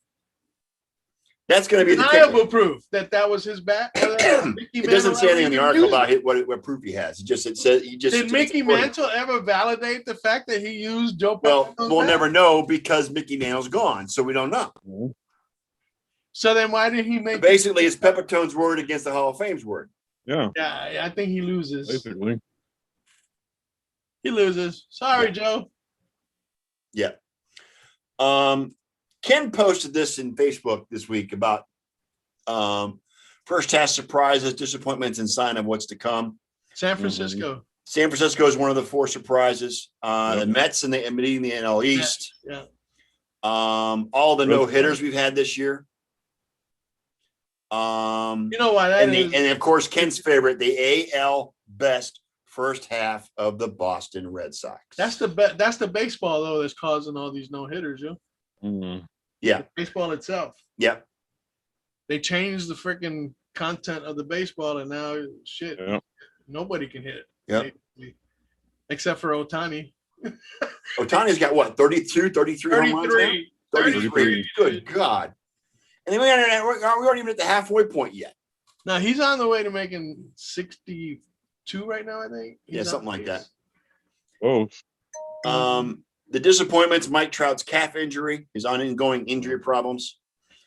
That's going to be the reliable proof that was his bat. It doesn't say anything in the article about what proof he has. Did Mickey Mantle ever validate the fact that he used Joe? Well, we'll never know because Mickey Mantle's gone, so we don't know. So then, why did he make? Basically, it's Pepitone's word against the Hall of Fame's word. Yeah. Yeah, I think he loses. Basically, he loses. Sorry, Joe. Yeah. Ken posted this in Facebook this week about first half surprises, disappointments, and sign of what's to come. San Francisco. San Francisco is one of the 4 surpririsms. The Mets in the NL East. Yeah. All the no hitters we've had this year. You know why that is? And of course, Ken's favorite, the AL best first half of the Boston Red Sox. That's the baseball though that's causing all these no hitters, yo. Mm-hmm. Yeah, the baseball itself. Yep. They changed the freaking content of the baseball, and now shit, nobody can hit it. Yep. Except for Ohtani. Ohtani's got what, 33 home runs now? 33. Good God. And then we aren't even at the halfway point yet. No, he's on the way to making 62 right now, I think. He's something like that. Oh. The disappointments, Mike Trout's calf injury, his ongoing injury problems.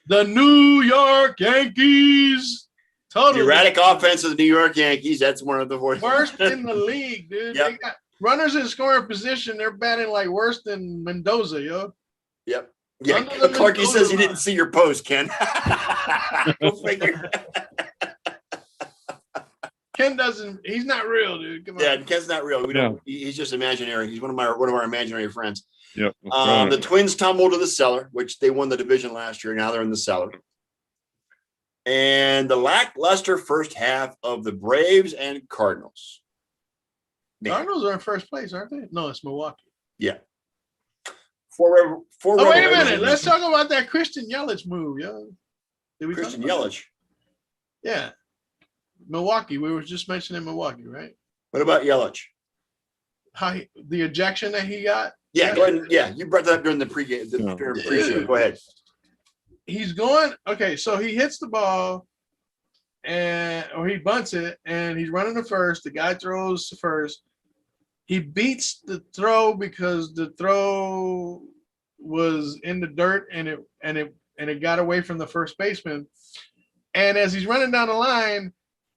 The New York Yankees. Totally. The erratic offense of the New York Yankees. That's one of the worst in the league, dude. Yep. They got runners in scoring position. They're batting like worse than Mendoza, yo. Yep. Yeah. Clarky says he didn't see your post, Ken. Go figure. Ken doesn't. He's not real, dude. Come on. Yeah, Ken's not real. We don't. He's just imaginary. He's one of our imaginary friends. Yep. The Twins tumbled to the cellar, which they won the division last year. Now they're in the cellar. And the lackluster first half of the Braves and Cardinals. Cardinals are in first place, aren't they? No, it's Milwaukee. Yeah. Wait a minute. Let's talk about that Christian Yelich move, yo. Christian Yelich. Yeah. Milwaukee. We were just mentioning Milwaukee, right? What about Yelich? The ejection that he got? Yeah, go ahead. Yeah, you brought that up during the pregame. Go ahead. he's going. Okay, so he hits the ball, or he bunts it, and he's running to first. The guy throws to first. He beats the throw because the throw was in the dirt, and it got away from the first baseman. And as he's running down the line,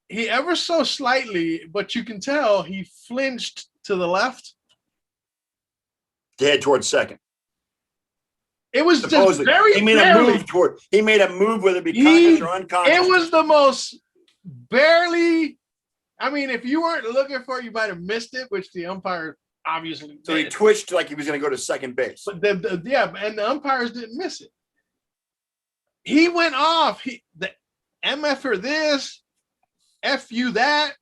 he ever so slightly, but you can tell he flinched to the left. To head towards second. It was Supposedly. just very He made barely. a move toward. He made a move, whether it be conscious or unconscious. It was the most barely. I mean, if you weren't looking for it, you might have missed it, which the umpire obviously So he did. twitched like he was going to go to second base. But and the umpires didn't miss it. He went off. The MF for this, F you that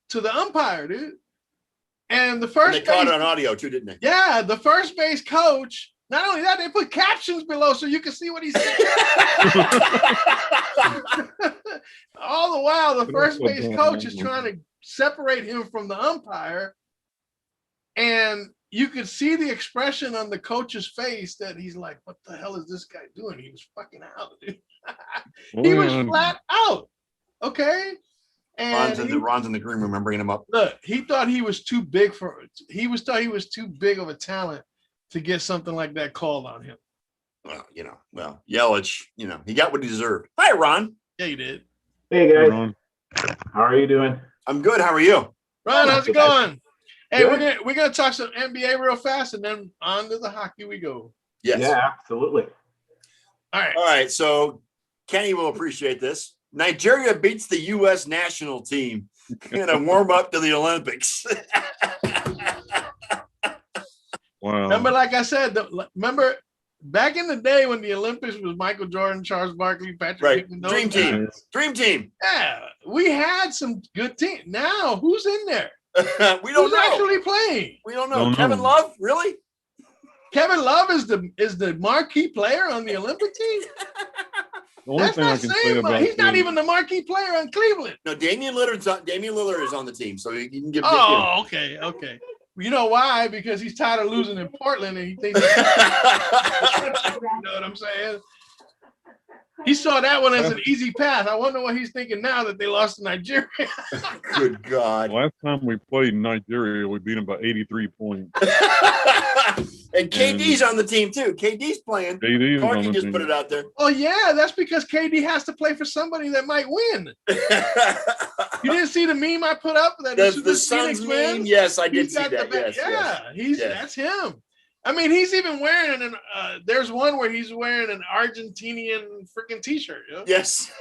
to the umpire, dude. And the first And they caught it on audio too, didn't they? Yeah, the first base coach. Not only that, they put captions below so you can see what he's saying. All the while, the first base coach is trying to separate him from the umpire. And you could see the expression on the coach's face that he's like, what the hell is this guy doing? He was fucking out, dude. He was flat out. Okay. And Ron's in the green room. I'm bringing him up. Look, he thought he was too big he was too big of a talent to get something like that called on him. Well, Yelich, he got what he deserved. Hi, Ron. Yeah, you did. Hey guys, how are you doing? I'm good. How are you? Ron, how's it going? Hey, Good. we're gonna talk some NBA real fast, and then on to the hockey we go. Yes. Yeah, absolutely. All right. All right. So Kenny will appreciate this. Nigeria beats the U.S. national team in a warm up to the Olympics. Wow. Remember, like I said, remember back in the day when the Olympics was Michael Jordan, Charles Barkley, Patrick Right. Ewing, those Dream guys. team. Dream team. Yeah, we had some good team. Now, who's in there? We don't Who's know. actually playing? We don't know. Don't Kevin know. Love, really? Kevin Love is the marquee player on the Olympic team. The only That's thing I not can say saying about much. He's not this- even the marquee player on Cleveland. No, Damian Lillard is on the team, so you can give. Oh, okay. You know why? Because he's tired of losing in Portland, and he thinks. You know what I'm saying? He saw that one as an easy pass. I wonder what he's thinking now that they lost to Nigeria. Good God. Last time we played in Nigeria, we beat them by 83 points. And KD's on the team too. KD's playing. KD is on Clarky the just team. put it out there. Oh yeah, that's because KD has to play for somebody that might win. You didn't see the meme I put up that the Suns meme? Yes, I did He's see got that. the Yes, yeah, yes. that's him. I mean, he's even wearing there's one where he's wearing an Argentinian freaking t-shirt. You know? Yes.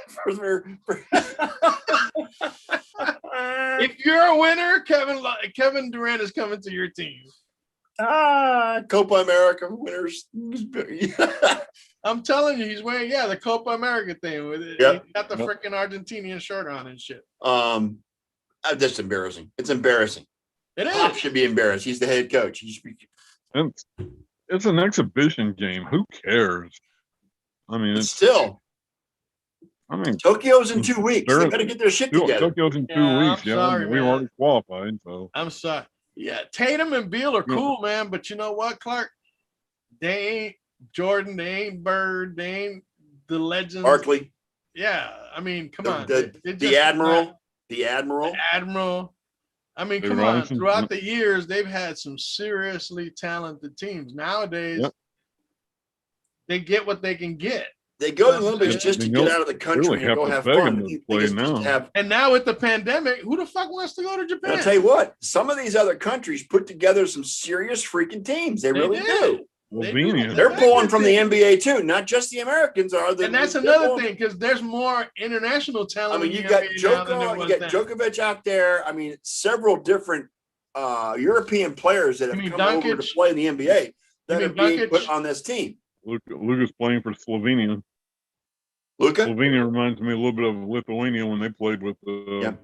If you're a winner, Kevin Durant is coming to your team. Copa America winners. I'm telling you, he's wearing the Copa America thing with it. Yep. He's got the freaking Argentinian shirt on and shit. That's embarrassing. It's embarrassing. It Pop is. should be embarrassed. He's the head coach. He should be. It's an exhibition game. Who cares? I mean, But still, Tokyo's in 2 weeks. They better get their shit together. Tokyo's in 2 Yeah, weeks. I'm sorry, we man. already qualified, so I'm sorry. Yeah, Tatum and Beal are cool, man. But you know what, Clark? They ain't Jordan. They ain't Bird. They ain't the legends. Barkley, Yeah, I mean, come on. the They're Admiral, the Admiral. I mean, Dave come on. Robinson. Throughout the years, they've had some seriously talented teams. Nowadays, they get what they can get. they go to the Olympics just to They get don't out of the country really and go have have to beg fun. them to They play just now. have- And now with the pandemic, who the fuck wants to go to Japan? I'll tell you what, some of these other countries put together some serious freaking teams. They really did. do. Slovenia. They're pulling from the NBA too, not just the Americans are. And that's they're another pulling- thing, because there's more international I talent. mean, in you the got NBA now than there Djokovic, was you got then. Djokovic out there. I mean, several different European players that have You mean come over to Doncic? play in the NBA that You are mean being Doncic? put on this team. Luka's playing for Slovenia. Luka, Slovenia reminds me a little bit of Lithuania when they played with the.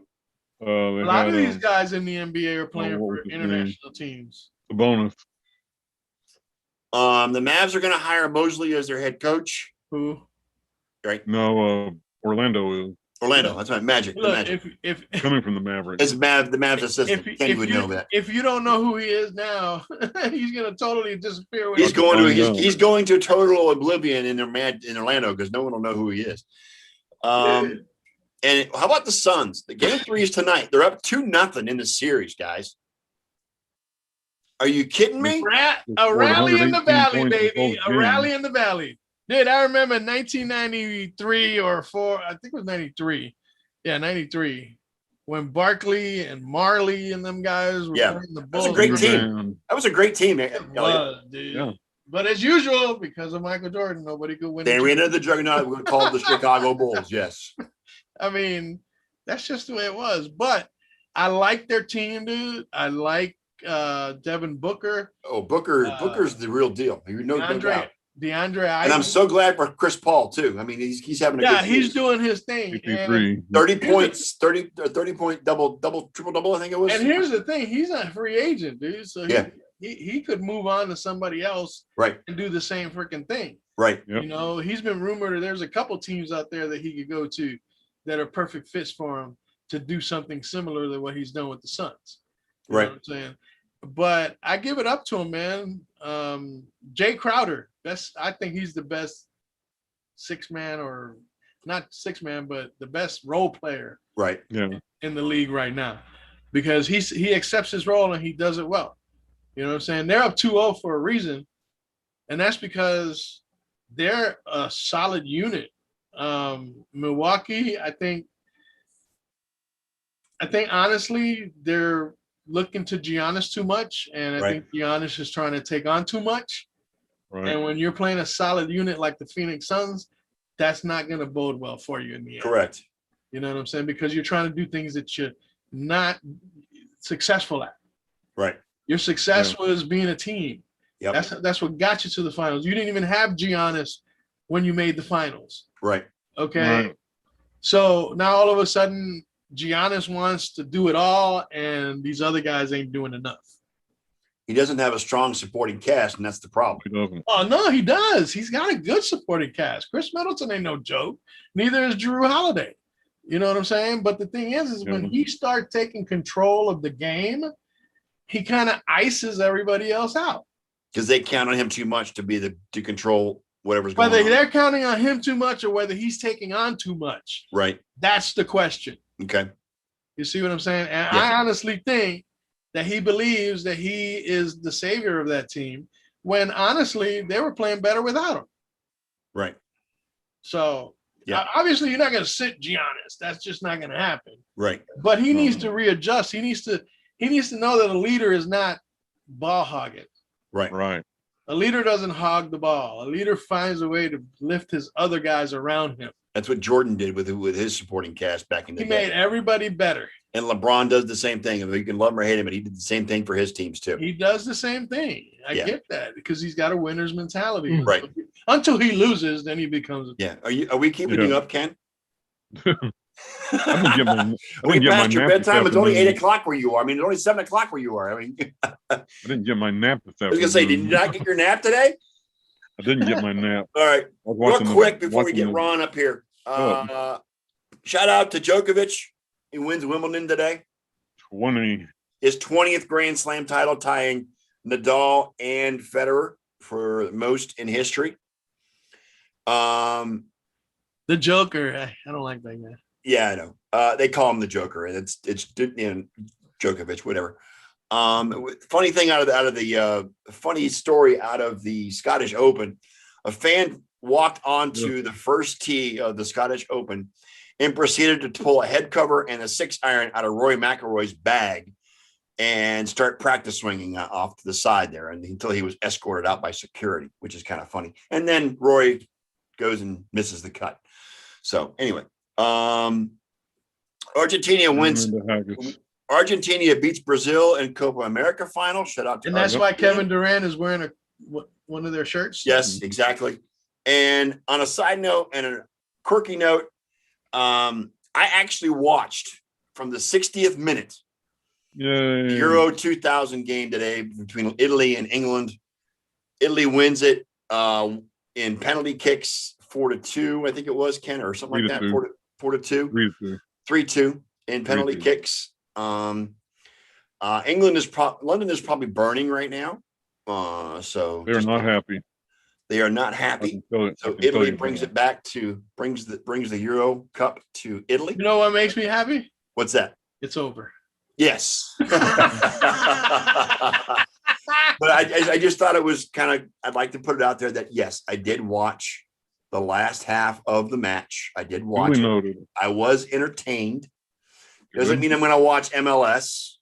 A lot of these guys in the NBA are playing what for was his international teams. the bonus. the Mavs are going to hire Mosley as their head coach. Who? Right? No, Orlando is. Orlando. That's right. Magic. The Look, Magic. if Coming from the Mavericks. It's the Mavs assistant. Kenny would know that. if you don't know who he is now, he's gonna totally disappear. He's going I to know. he's going to total oblivion in Orlando because no one will know who he is. And how about the Suns? The game 3 is tonight. They're up 2-0 in the series, guys. Are you kidding me? A rally in the 118 valley, points in baby. both A games. rally in the valley. Dude, I remember 1993 or 4. I think it was 93. Yeah, 93. When Barkley and Marley and them guys were playing the That's a Bulls. great team. Man. That was a great team. It Elliot. was, dude. Yeah. But as usual, because of Michael Jordan, nobody could win. They ran into the juggernaut. We called the Chicago Bulls. Yes. I mean, that's just the way it was. But I like their team, dude. I like Devin Booker. Oh, Booker's the real deal. You know, no doubt. DeAndre And I'm so glad for Chris Paul too. I mean, he's having a good season. he's doing his thing. 53. 30 points, 30 point triple double, I think it was. And here's the thing, he's not a free agent, dude. So Yeah. he could move on to somebody else Right, and do the same freaking thing. right. Yep. You know, he's been rumored there's a couple teams out there that he could go to that are perfect fits for him to do something similar to what he's done with the Suns. You know Right. what I'm saying? But I give it up to him, man. Jay Crowder, I think he's the best 6-man, or not 6-man, but the best role player Right. Yeah. in the league right now, because he accepts his role and he does it well. You know what I'm saying? They're up 2-0 for a reason, and that's because they're a solid unit. Milwaukee, I think honestly they're looking to Giannis too much, and I think Giannis is trying to take on too much. Right. And when you're playing a solid unit like the Phoenix Suns, that's not going to bode well for you in the end. Correct. You know what I'm saying? Because you're trying to do things that you're not successful at. Right. Your success was being a team. Yep. That's what got you to the finals. You didn't even have Giannis when you made the finals. Right. Okay. Right. So now all of a sudden Giannis wants to do it all, and these other guys ain't doing enough. He doesn't have a strong supporting cast, and that's the problem. He doesn't. Oh no, he does. He's got a good supporting cast. Chris Middleton ain't no joke. Neither is Drew Holiday. You know what I'm saying? But the thing is when he starts taking control of the game, he kind of ices everybody else out. Because they count on him too much to control whatever's going Whether on. they're counting on him too much or whether he's taking on too much. Right. That's the question. Okay. You see what I'm saying? And Yeah. I honestly think that he believes that he is the savior of that team, when honestly they were playing better without him. Right. So obviously you're not going to sit Giannis. That's just not going to happen. Right. But he needs to readjust. He needs to know that a leader is not ball hogging. Right. Right. A leader doesn't hog the ball. A leader finds a way to lift his other guys around him. That's what Jordan did with his supporting cast back in the He day. made everybody better. And LeBron does the same thing. I mean, you can love him or hate him, but he did the same thing for his teams too. He does the same thing. I get that because he's got a winner's mentality. Right. Until he loses, then he becomes. Yeah. Are we keeping you up, Ken? I didn't get my, Are we past your nap this bedtime? It's only afternoon. 8:00 where you are. I mean, it's only 7:00 where you are. I mean, I didn't get my nap this I was afternoon. gonna say, did you not get your nap today? I didn't get my nap. All right. I was Real watching quick before we get watching Ron up here. Shout out to Djokovic. He wins Wimbledon today. 20. His 20th Grand Slam title, tying Nadal and Federer for most in history. The Joker. I don't like that guy. Yeah, I know. They call him the Joker, and it's Djokovic, whatever. Funny thing out of the funny story out of the Scottish Open, a fan walked onto the first tee of the Scottish Open and proceeded to pull a head cover and a 6-iron out of Rory McIlroy's bag and start practice swinging off to the side there, and until he was escorted out by security, which is kind of funny. And then Rory goes and misses the cut. So anyway, Argentina wins. Argentina beats Brazil in Copa America final. Shout out to And that's why Argentina. Kevin Durant is wearing one of their shirts. Yes, exactly. And on a side note and a quirky note, I actually watched from the 60th minute Yay. Euro 2000 game today between Italy and England. Italy wins it in penalty kicks 4-2, I think it was, Ken, or something like that. 3-2. 4-2, 3-2. 3-2 in penalty 3-2. kicks. London is probably burning right now. So They're not happy. they are not I happy. can tell it. I So can tell Italy you brings that. it back to brings the Euro Cup to Italy. You know what makes me happy? What's that? It's over. Yes. But I just thought it was I'd like to put it out there that yes, I did watch the last half of the match. I did watch Duly it. noted. I was entertained. Doesn't Good. mean I'm going to watch MLS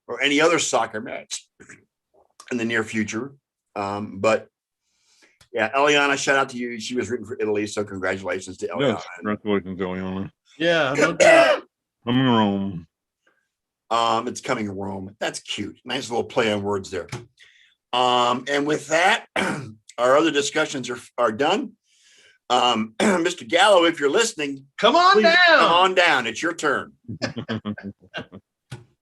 or any other soccer match in the near future. But yeah, Eliana, shout out to you. She was rooting for Italy, so congratulations to Eliana. Yes, congratulations, Eliana. Yeah, no doubt. I'm in Rome. It's coming to Rome. That's cute. Nice little play on words there. And with that, our other discussions are done. Mr. Gallo, if you're listening, Come on please down. come on down. It's your turn.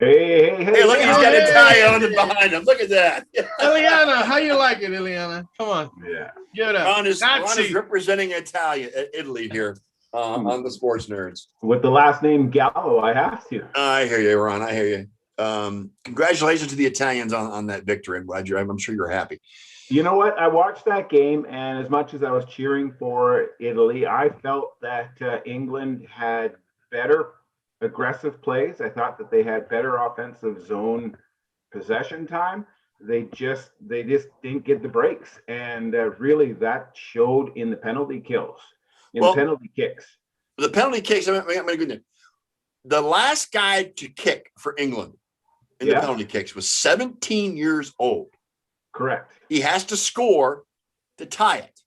Hey, Hey, look, he's got Hey. Italia on the behind him. Look at that. Eliana, how you like it, Eliana? Come on. Yeah. Give it up. Ron is Nazi. representing Italy here on the Sports Nerds. With the last name Gallo, I have to. I hear you, Ron. I hear you. Congratulations to the Italians on that victory. I'm sure you're happy. You know what? I watched that game, and as much as I was cheering for Italy, I felt that England had better aggressive plays. I thought that they had better offensive zone possession time. They just didn't get the breaks, and really that showed in the penalty kills, the penalty kicks. The penalty kicks. I'm going to go there. The last guy to kick for England in the penalty kicks was 17 years old. Correct. He has to score to tie it.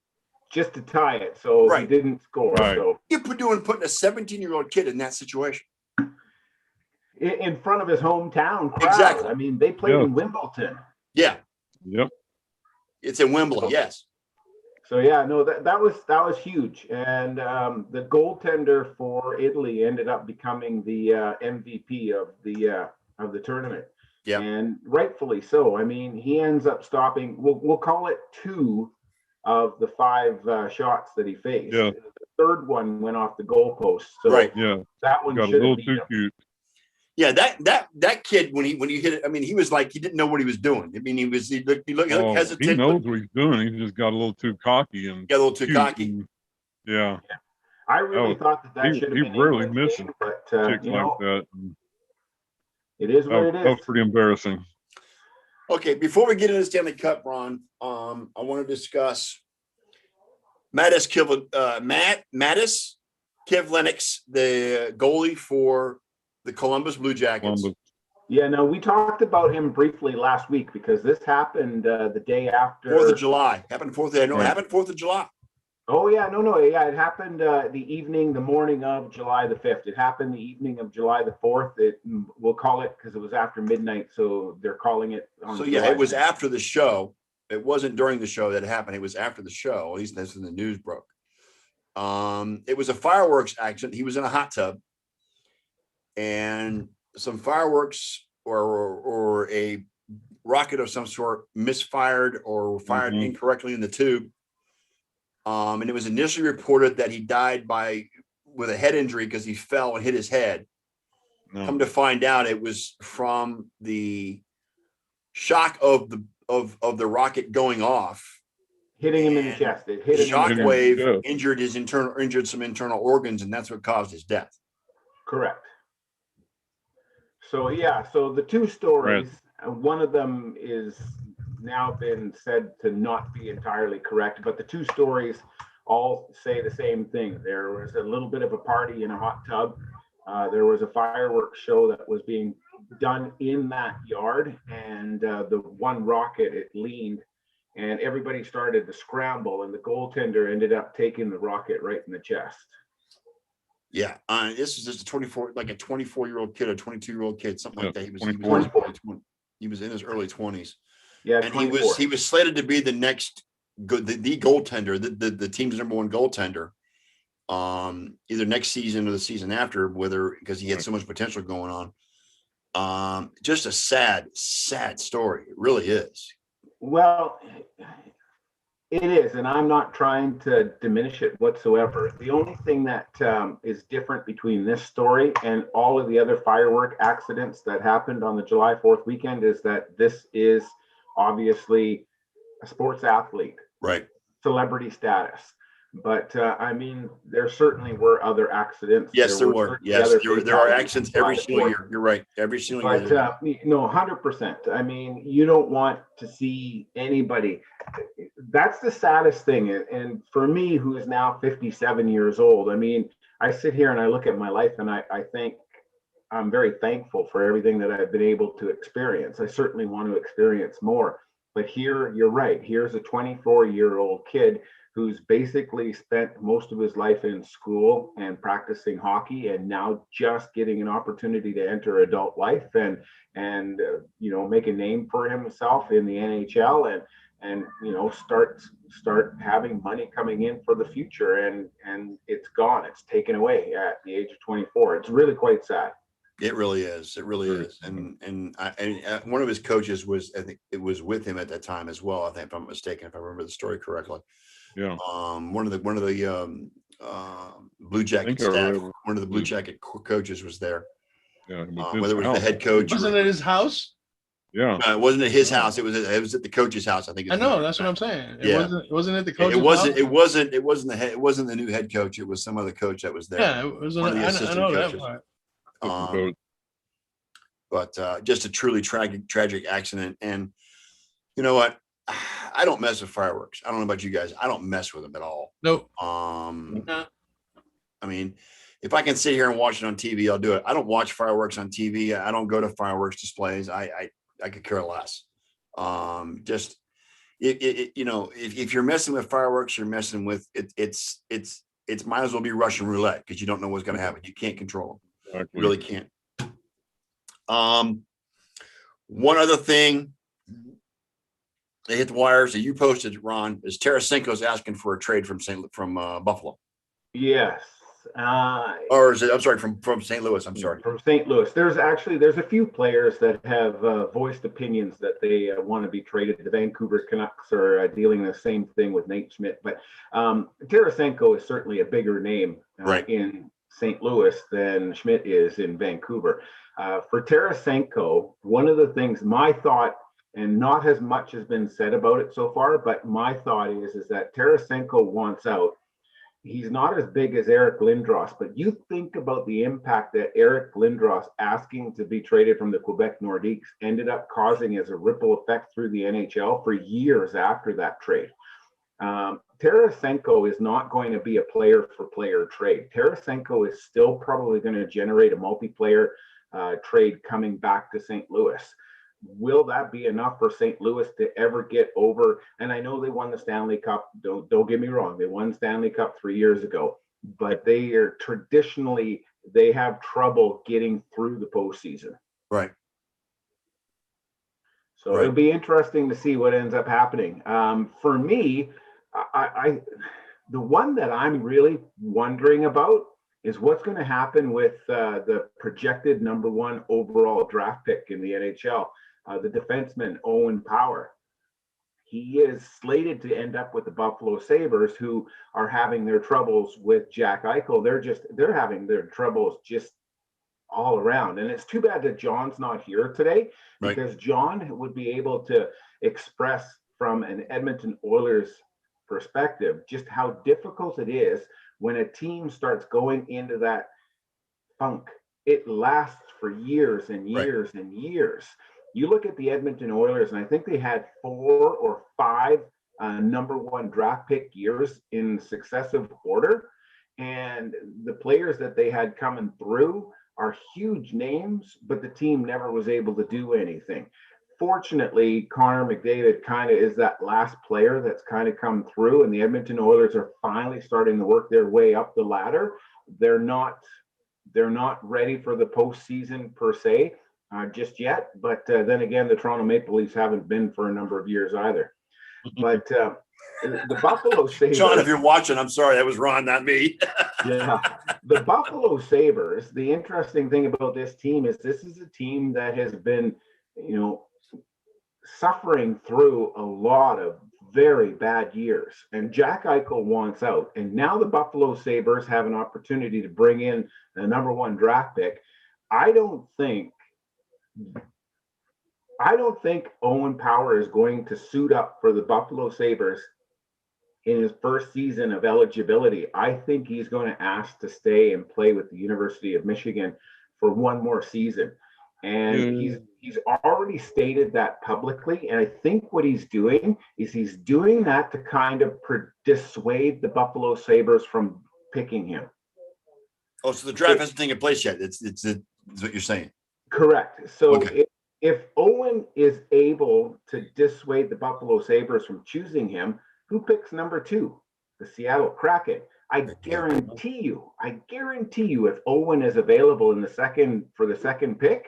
Just to tie it, so he didn't score. Right. So You're putting a 17-year-old kid in that situation. in front of his hometown crowd. Exactly. I mean, they played in Wimbledon. Yeah, Yep. it's in Wembley. Yes. So yeah, no, that was huge, and the goaltender for Italy ended up becoming the MVP of the tournament. Yeah, and rightfully so. I mean, he ends up stopping. We'll call it 2 of the 5 shots that he faced. Yeah. The third one went off the goalpost. So right. Yeah. that one Got a should little have too been. cute. Yeah, that kid when he hit it, I mean, he was like he didn't know what he was doing. I mean, he looked Oh, hesitant. he knows what he's doing. He just got a little too cocky and Got a little too cute cocky. and- yeah. I really thought that he- should have he been rarely England's misses game, but Chicks like that. And it is what it that was is. pretty embarrassing. Okay, before we get into the Stanley Cup, Ron, I want to discuss Mattis Kivlenieks, the goalie for the Columbus Blue Jackets. Columbus. Yeah, no, we talked about him briefly last week because this happened the day after 4th of July. Happened 4th. It happened 4th of July. Oh yeah, no, yeah, it happened the morning of July the 5th. It happened the evening of July the 4th. We'll call it because it was after midnight, so they're calling it. So yeah, it was after the show. It wasn't during the show that it happened. It was after the show. At least that's when the news broke. It was a fireworks accident. He was in a hot tub, and some fireworks or a rocket of some sort misfired or fired incorrectly in the tube. And it was initially reported that he died with a head injury because he fell and hit his head. No. Come to find out, it was from the shock of the rocket going off. hitting him in the chest. It hit him. in the chest. Shockwave injured some internal organs, and that's what caused his death. Correct. So yeah, so the 2 stories, one of them is now been said to not be entirely correct, but the 2 stories all say the same thing. There was a little bit of a party in a hot tub. There was a fireworks show that was being done in that yard, and the one rocket, it leaned, and everybody started to scramble, and the goaltender ended up taking the rocket right in the chest. Yeah, this is just a 24-year-old kid, a 22-year-old kid, something like that. He was in his early 20s. Yeah, And 24. he was slated to be the next the goaltender, the team's number 1 goaltender, either next season or the season after, because he had so much potential going on. Just a sad story. It really is. Well, It is, and I'm not trying to diminish it whatsoever. The only thing that is different between this story and all of the other firework accidents that happened on the July 4th weekend is that this is obviously a sports athlete, Right. celebrity status. But I mean, there certainly were other accidents. Yes, there were. certainly Yes, other there are fatalities accidents on July every single 4th. year. You're right. Every single year. But no, 100%. I mean, you don't want to see anybody. That's the saddest thing. And for me, who is now 57 years old, I mean, I sit here and I look at my life and I think I'm very thankful for everything that I've been able to experience. I certainly want to experience more. But here, you're right. Here's a 24-year-old kid who's basically spent most of his life in school and practicing hockey, and now just getting an opportunity to enter adult life and you know, make a name for himself in the NHL and you know, start having money coming in for the future, and it's gone. It's taken away at the age of 24. It's really quite sad. It really is. It really is. And one of his coaches was, I think it was with him at that time as well. I think, if I'm mistaken, if I remember the story correctly. Yeah. One of the Blue Jacket staff, one of the Blue Jacket coaches was there. Yeah. Whether it was the head coach, Wasn't it his house? Yeah. it wasn't at his house. It was at the coach's house. I think. I know. That's what I'm saying. Yeah. It wasn't at the coach's It wasn't. house? It wasn't the new head coach. It was some other coach that was there. Yeah, it was. One of the I assistant know that coaches. part. But just a truly tragic accident. And you know what? I don't mess with fireworks. I don't know about you guys. I don't mess with them at all. Nope. I mean, if I can sit here and watch it on TV, I'll do it. I don't watch fireworks on TV. I don't go to fireworks displays. I could care less. Just you know, if you're messing with fireworks, you're messing with it. It's might as well be Russian roulette, because you don't know what's going to happen. You can't control them. Exactly. You really can't. One other thing, they hit the wires that you posted, Ron, is Tarasenko's asking for a trade from Buffalo. Yes. Or is it? I'm sorry, from St. Louis. I'm sorry. From St. Louis. There's a few players that have voiced opinions that they want to be traded. The Vancouver Canucks are dealing the same thing with Nate Schmidt, but Tarasenko is certainly a bigger name Right. in St. Louis than Schmidt is in Vancouver. For Tarasenko, one of the things, my thought, and not as much has been said about it so far, but my thought is that Tarasenko wants out. He's not as big as Eric Lindros, but you think about the impact that Eric Lindros asking to be traded from the Quebec Nordiques ended up causing as a ripple effect through the NHL for years after that trade. Tarasenko is not going to be a player-for-player trade. Tarasenko is still probably going to generate a multiplayer trade coming back to St. Louis. Will that be enough for St. Louis to ever get over? And I know they won the Stanley Cup. Don't get me wrong. They won Stanley Cup 3 years ago, but they have trouble getting through the postseason. Right. So It'll be interesting to see what ends up happening. For me, the one that I'm really wondering about is what's going to happen with the projected number 1 overall draft pick in the NHL. The defenseman, Owen Power. He is slated to end up with the Buffalo Sabres, who are having their troubles with Jack Eichel. They're having their troubles just all around. And it's too bad that John's not here today, because John would be able to express from an Edmonton Oilers perspective just how difficult it is when a team starts going into that funk. It lasts for years and years and years. You look at the Edmonton Oilers, and I think they had 4 or 5 number 1 draft pick years in successive order. And the players that they had coming through are huge names, but the team never was able to do anything. Fortunately, Connor McDavid kind of is that last player that's kind of come through, and the Edmonton Oilers are finally starting to work their way up the ladder. They're not ready for the postseason per se. Just yet, but then again, the Toronto Maple Leafs haven't been for a number of years either. But the Buffalo Sabres, John, if you're watching, I'm sorry, that was Ron, not me. yeah, the Buffalo Sabres. The interesting thing about this team is this is a team that has been, suffering through a lot of very bad years, and Jack Eichel wants out. And now the Buffalo Sabres have an opportunity to bring in the number 1 draft pick. I don't think Owen Power is going to suit up for the Buffalo Sabres in his first season of eligibility. I think he's going to ask to stay and play with the University of Michigan for one more season. And he's already stated that publicly. And I think what he's doing is he's doing that to kind of dissuade the Buffalo Sabres from picking him. Oh, so the draft hasn't taken place yet. It's what you're saying. Correct. So okay. if Owen is able to dissuade the Buffalo Sabres from choosing him, who picks number 2? The Seattle Kraken. I guarantee you, if Owen is available for the second pick,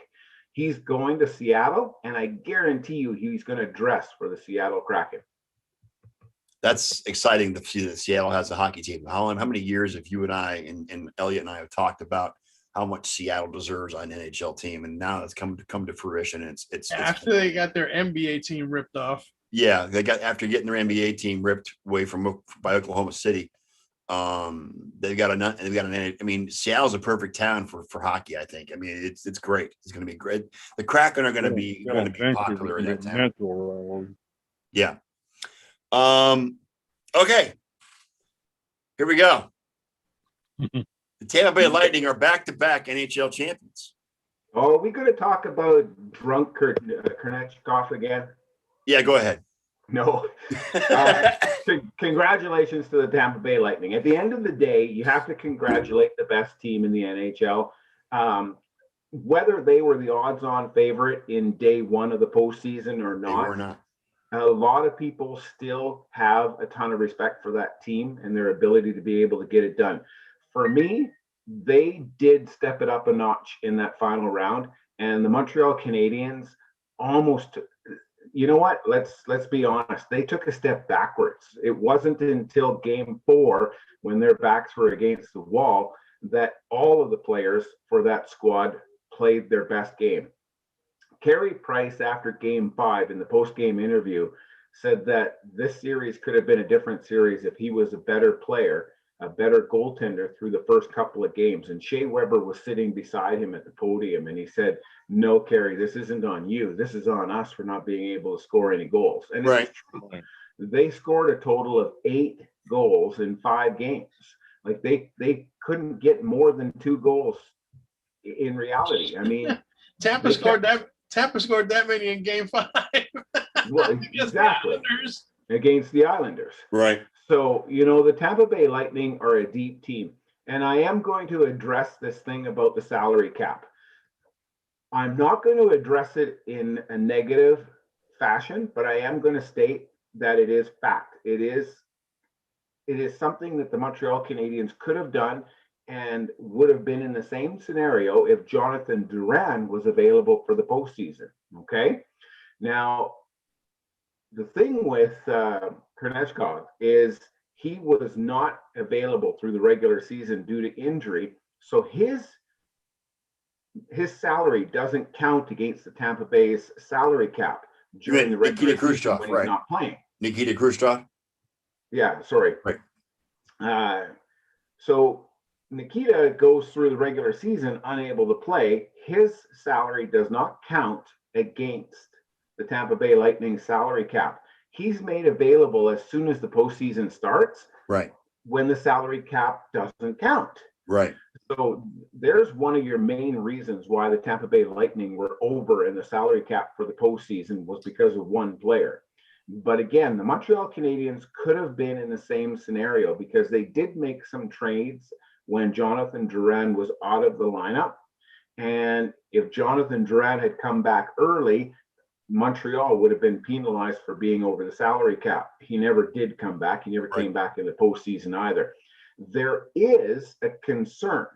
he's going to Seattle, and I guarantee you he's going to dress for the Seattle Kraken. That's exciting to see that Seattle has a hockey team. How many years have you and I and Elliot and I have talked about how much Seattle deserves on an NHL team, and now it's come to fruition. And it's after they got their NBA team ripped off. Yeah, they got after getting their NBA team ripped away by Oklahoma City. They've got an. I mean, Seattle's a perfect town for hockey. I think. I mean, it's great. It's going to be great. The Kraken are going to be popular in that town. Yeah. Okay. Here we go. The Tampa Bay Lightning are back-to-back NHL champions. Oh, are we going to talk about drunk Kornechkov again? Yeah, go ahead. No. Congratulations to the Tampa Bay Lightning. At the end of the day, you have to congratulate the best team in the NHL. Whether they were the odds-on favorite in day 1 of the postseason or not, a lot of people still have a ton of respect for that team and their ability to be able to get it done. For me, they did step it up a notch in that final round, and the Montreal Canadiens almost, you know what? Let's be honest. They took a step backwards. It wasn't until game 4, when their backs were against the wall, that all of the players for that squad played their best game. Carey Price, after game 5 in the post-game interview, said that this series could have been a different series if he was a better player, a better goaltender through the first couple of games. And Shea Weber was sitting beside him at the podium, and he said, "No, Carey, this isn't on you. This is on us for not being able to score any goals." And right. It's true. They scored a total of 8 goals in 5 games. Like they couldn't get more than 2 goals in reality. I mean, Tampa scored that many in game 5. Well, exactly. Against the Islanders. Right. So, the Tampa Bay Lightning are a deep team. And I am going to address this thing about the salary cap. I'm not going to address it in a negative fashion, but I am going to state that it is fact. It is something that the Montreal Canadiens could have done and would have been in the same scenario if Jonathan Drouin was available for the postseason. Okay. Now, the thing with Kornechkov is he was not available through the regular season due to injury. So his salary doesn't count against the Tampa Bay's salary cap during the regular season when he's not playing. Nikita Khrushchev? Yeah, sorry. Right. So Nikita goes through the regular season unable to play. His salary does not count against the Tampa Bay Lightning salary cap. He's made available as soon as the postseason starts. Right. When the salary cap doesn't count. Right. So there's one of your main reasons why the Tampa Bay Lightning were over in the salary cap for the postseason was because of one player. But again, the Montreal Canadiens could have been in the same scenario because they did make some trades when Jonathan Drouin was out of the lineup. And if Jonathan Drouin had come back early, Montreal would have been penalized for being over the salary cap. He never did come back. He never came back in the postseason either. There is a concern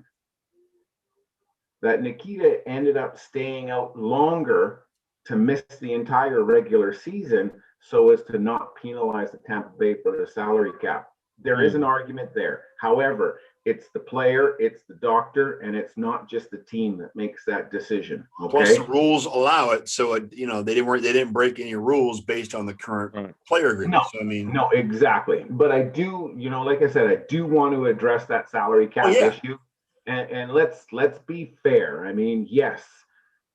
that Nikita ended up staying out longer to miss the entire regular season so as to not penalize the Tampa Bay for the salary cap. There is an argument there. However, it's the player, it's the doctor, and it's not just the team that makes that decision. Plus, Okay. the rules allow it, so they didn't break any rules based on the current Right. player agreement. No, So I mean, no, exactly. But I do, like I said, I do want to address that salary cap yeah. issue. And let's be fair. I mean, yes,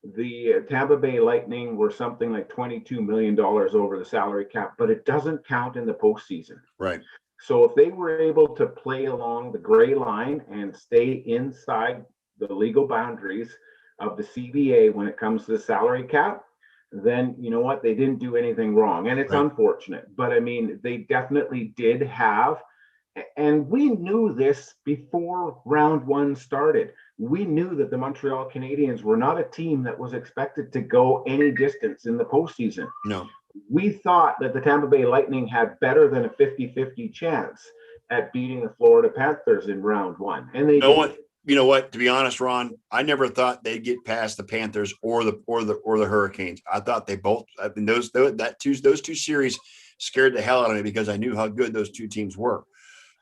the Tampa Bay Lightning were something like $22 million over the salary cap, but it doesn't count in the postseason. right. So if they were able to play along the gray line and stay inside the legal boundaries of the CBA when it comes to the salary cap, then you know what? They didn't do anything wrong. And it's Right. unfortunate, but I mean, they definitely did have, and we knew this before round one started. We knew that the Montreal Canadiens were not a team that was expected to go any distance in the postseason. No. We thought that the Tampa Bay Lightning had better than a 50-50 chance at beating the Florida Panthers in round one. And they did. You know what? To be honest, Ron, I never thought they'd get past the Panthers or the Hurricanes. I thought they both. I mean, those two series scared the hell out of me because I knew how good those two teams were.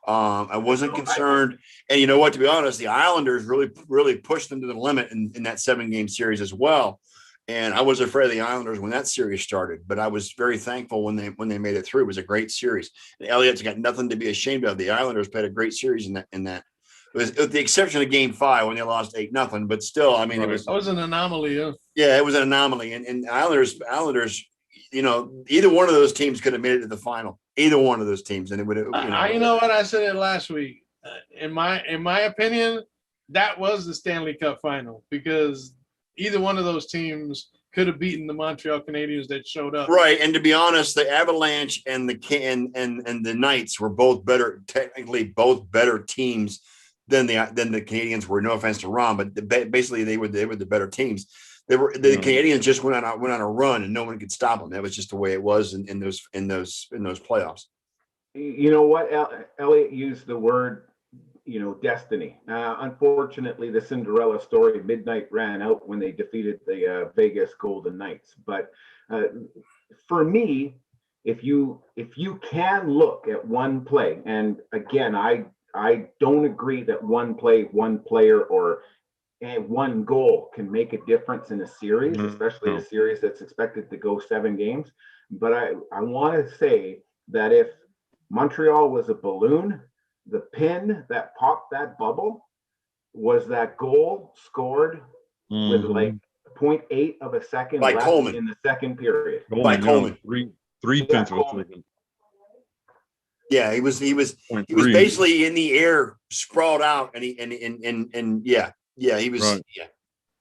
I wasn't concerned, and you know what? To be honest, the Islanders really pushed them to the limit in that 7-game series as well. And I was afraid of the Islanders when that series started, but I was very thankful when they made it through. It was a great series. And Elliott's got nothing to be ashamed of. The Islanders played a great series in that. It was with the exception of Game 5 when they lost 8-0, but still, I mean, Right. That was an anomaly. yeah, it was an anomaly. And Islanders, either one of those teams could have made it to the final. Either one of those teams, and it would have. You know what? I said it last week. In my opinion, that was the Stanley Cup final because either one of those teams could have beaten the Montreal Canadiens that showed up. Right, and to be honest, the Avalanche and the Knights were both better, technically both better teams than the Canadiens were. No offense to Ron, but basically they were the better teams. The Canadiens just went on a run and no one could stop them. That was just the way it was in those playoffs. You know what? Elliot used the word, destiny. Unfortunately, the Cinderella story midnight ran out when they defeated the Vegas Golden Knights. But for me, if you can look at one play, and again, I don't agree that one play, one player, or one goal can make a difference in a series, especially a series that's expected to go 7 games. But I want to say that if Montreal was a balloon, the pin that popped that bubble was that goal scored with like 0.8 of a second by left Coleman in the second period. By Coleman. Three tenths of a second. Yeah, he was basically in the air, sprawled out, and he was Right.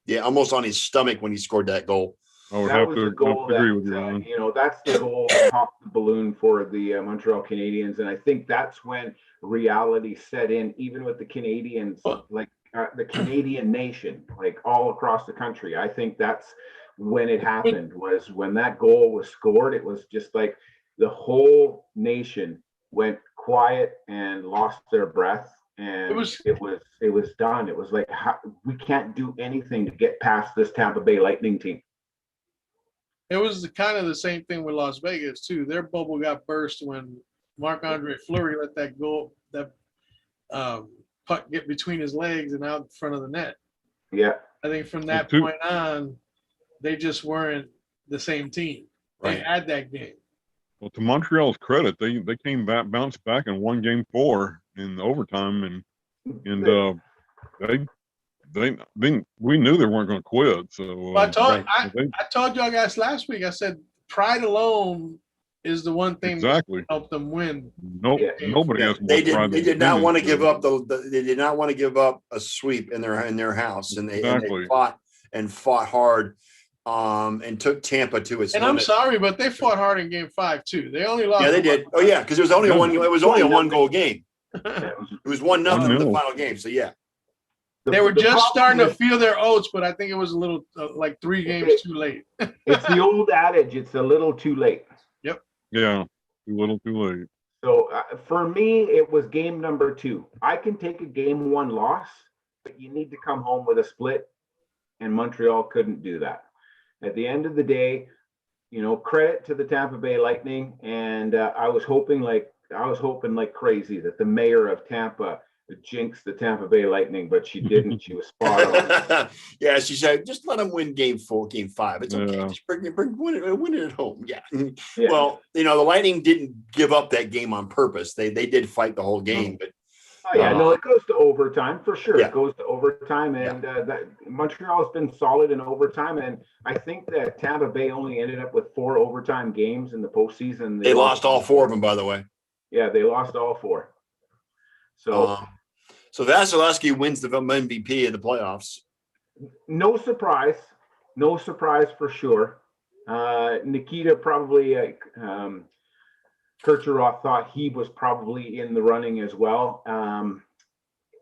yeah, almost on his stomach when he scored that goal. I would That have was to the goal agree with you, that, Ron. that's the goal that popped the balloon for the Montreal Canadiens. And I think that's when reality set in, even with the Canadians, like the Canadian nation, like all across the country. I think that's when it happened, was when that goal was scored. It was just like the whole nation went quiet and lost their breath. And it was done. It was like, we can't do anything to get past this Tampa Bay Lightning team. It was kind of the same thing with Las Vegas too. Their bubble got burst when Marc-Andre Fleury let that puck get between his legs and out in front of the net. Yeah. I think from that point on, they just weren't the same team. They had that game. Well, to Montreal's credit, they came back, bounced back, and won Game 4 in overtime, and we knew they weren't going to quit. So I told y'all guys last week. I said pride alone is the one thing that helped them win. Nope, nobody has more pride. They did not want to give up they did not want to give up a sweep in their house, and they fought hard. And took Tampa to its limit. I'm sorry, but they fought hard in Game 5 too. They only lost. Yeah, they did. Oh yeah, because it was only one. It was only a 1-goal game. It was 1-0 in the final game. So yeah, they were just starting to feel their oats, but I think it was a little like 3 games too late. It's the old adage: it's a little too late. Yep. Yeah, too little, too late. So for me, it was game number 2. I can take a Game 1 loss, but you need to come home with a split, and Montreal couldn't do that. At the end of the day, credit to the Tampa Bay Lightning, and I was hoping like crazy that the mayor of Tampa jinx the Tampa Bay Lightning, but she didn't. She was spot on. Yeah, she said, just let them win game 5. It's okay. Yeah. Just win it at home. Yeah. Yeah. Well, the Lightning didn't give up that game on purpose. They did fight the whole game, but Oh yeah, no, it goes to overtime for sure. Yeah. It goes to overtime, and that Montreal has been solid in overtime. And I think that Tampa Bay only ended up with 4 overtime games in the postseason. they lost all 4 of them, by the way. Yeah, they lost all 4. So So Vasilevsky wins the MVP of the playoffs. no surprise for sure. Nikita probably Kucherov thought he was probably in the running as well.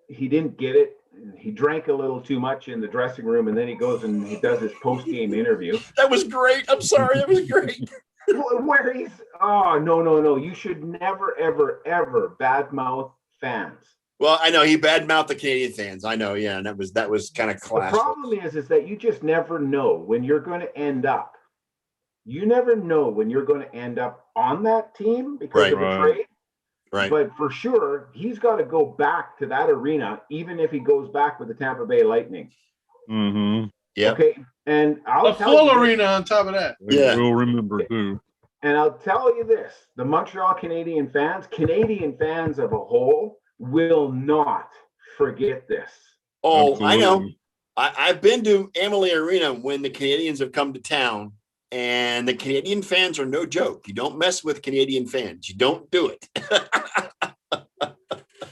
He didn't get it. He drank a little too much in the dressing room, and then he goes and he does his post-game interview. That was great. I'm sorry. That was great. Where he's, oh, no. You should never, ever badmouth fans. Well, I know he badmouthed the Canadian fans. I know. Yeah. And that was kind of The classic. problem is that you just never know when you're going to end up. You never know when you're going to end up on that team because of a trade. Right. But for sure, he's got to go back to that arena, even if he goes back with the Tampa Bay Lightning. Mm-hmm. Yeah. Okay. And I'll A tell full you arena on top of that. Yeah. We'll remember too. And I'll tell you this, the Montreal Canadian fans as a whole will not forget this. Oh, Absolutely. I know. I've been to Amalie Arena when the Canadians have come to town, and the Canadian fans are no joke. You don't mess with Canadian fans. You don't do it.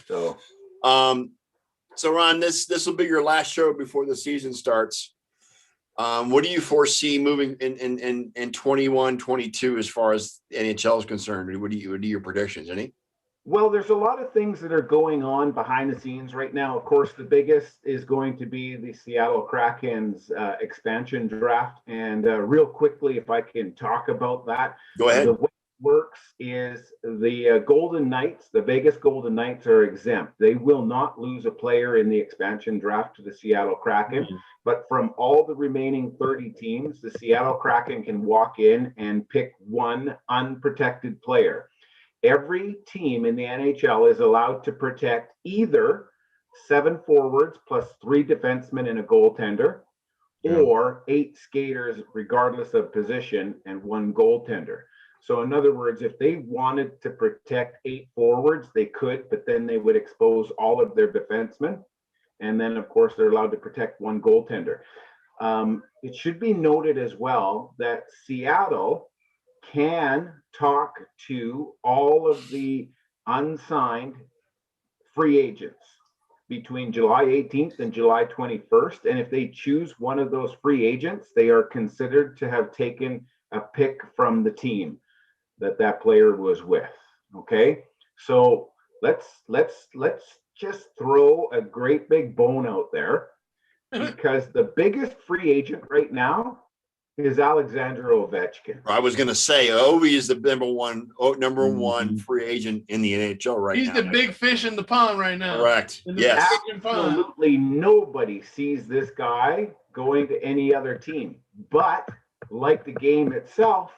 So, so Ron, this will be your last show before the season starts. What do you foresee moving in 21, 22 as far as NHL is concerned? What are your predictions? Any? well, there's a lot of things that are going on behind the scenes right now. Of course, the biggest is going to be the Seattle Kraken's expansion draft. And real quickly, if I can talk about that. Go ahead. The way it works is the Golden Knights, the Vegas Golden Knights are exempt. They will not lose a player in the expansion draft to the Seattle Kraken. Mhm. But from all the remaining 30 teams, the Seattle Kraken can walk in and pick one unprotected player. Every team in the NHL is allowed to protect either 7 forwards plus 3 defensemen and a goaltender, or 8 skaters, regardless of position, and 1 goaltender. So in other words, if they wanted to protect 8 forwards, they could, but then they would expose all of their defensemen. And then, of course, they're allowed to protect 1 goaltender. It should be noted as well that Seattle can talk to all of the unsigned free agents between July 18th and July 21st. And if they choose one of those free agents, they are considered to have taken a pick from the team that player was with. Okay. So let's just throw a great big bone out there, because the biggest free agent right now is Alexander Ovechkin. I was going to say, Ovi is the number one Mhm. free agent in the NHL right He's now. the big fish in the pond right now. Correct. In the Yes. big pond. Absolutely nobody sees this guy going to any other team. But like the game itself,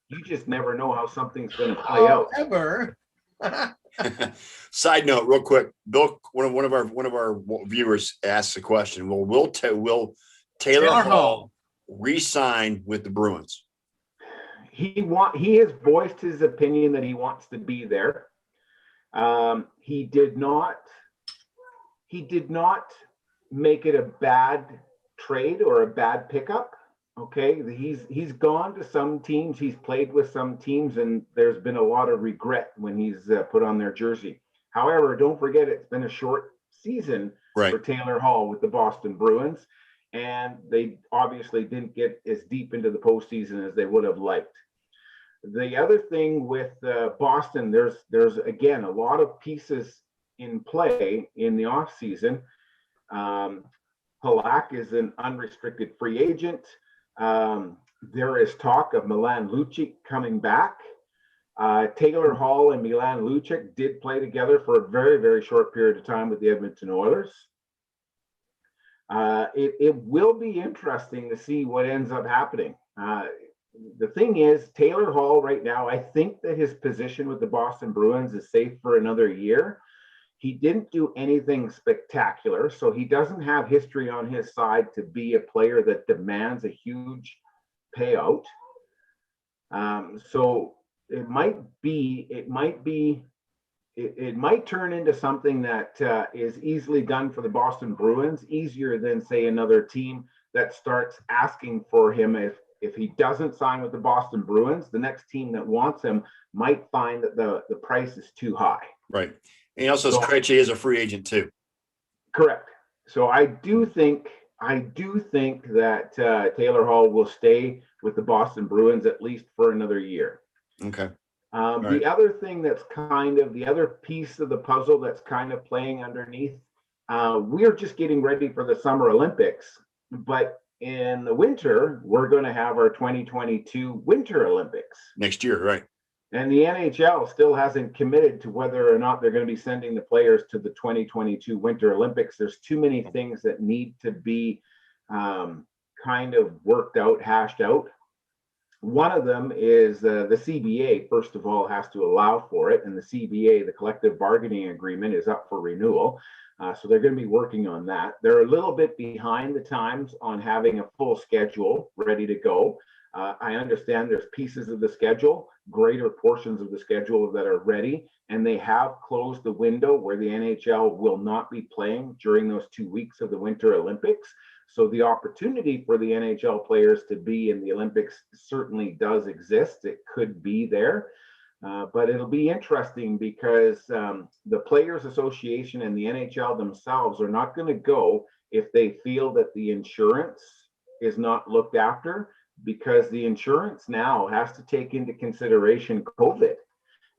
you just never know how something's going to play out. However, Side note, real quick, Bill, one of our viewers asks a question. Will Taylor Hall re-sign with the Bruins? He has voiced his opinion that he wants to be there. He did not make it a bad trade or a bad pickup. Okay, he's gone to some teams, he's played with some teams, and there's been a lot of regret when he's put on their jersey. However, don't forget, it's been a short season for Taylor Hall with the Boston Bruins, and they obviously didn't get as deep into the postseason as they would have liked. The other thing with Boston, there's again a lot of pieces in play in the offseason. Halak is an unrestricted free agent. There is talk of Milan Lucic coming back. Taylor Hall and Milan Lucic did play together for a very, very short period of time with the Edmonton Oilers. It will be interesting to see what ends up happening. The thing is, Taylor Hall right now, I think that his position with the Boston Bruins is safe for another year. He didn't do anything spectacular, so he doesn't have history on his side to be a player that demands a huge payout. So it might turn into something that is easily done for the Boston Bruins, easier than, say, another team that starts asking for him. If he doesn't sign with the Boston Bruins, the next team that wants him might find that the price is too high. Right. And he also, Krejci is a free agent too. Correct. So I do think that Taylor Hall will stay with the Boston Bruins at least for another year. Okay. The Right. other thing that's the other piece of the puzzle that's kind of playing underneath, we're just getting ready for the Summer Olympics, but in the winter, we're going to have our 2022 Winter Olympics. Next year, right. And the NHL still hasn't committed to whether or not they're going to be sending the players to the 2022 Winter Olympics. There's too many things that need to be kind of worked out, hashed out. One of them is the CBA, first of all, has to allow for it. And the CBA, the collective bargaining agreement, is up for renewal. So they're going to be working on that. They're a little bit behind the times on having a full schedule ready to go. I understand there's pieces of the schedule, greater portions of the schedule that are ready, and they have closed the window where the NHL will not be playing during those 2 weeks of the Winter Olympics. So the opportunity for the NHL players to be in the Olympics certainly does exist. It could be there. But it'll be interesting because the Players Association and the NHL themselves are not going to go if they feel that the insurance is not looked after, because the insurance now has to take into consideration COVID.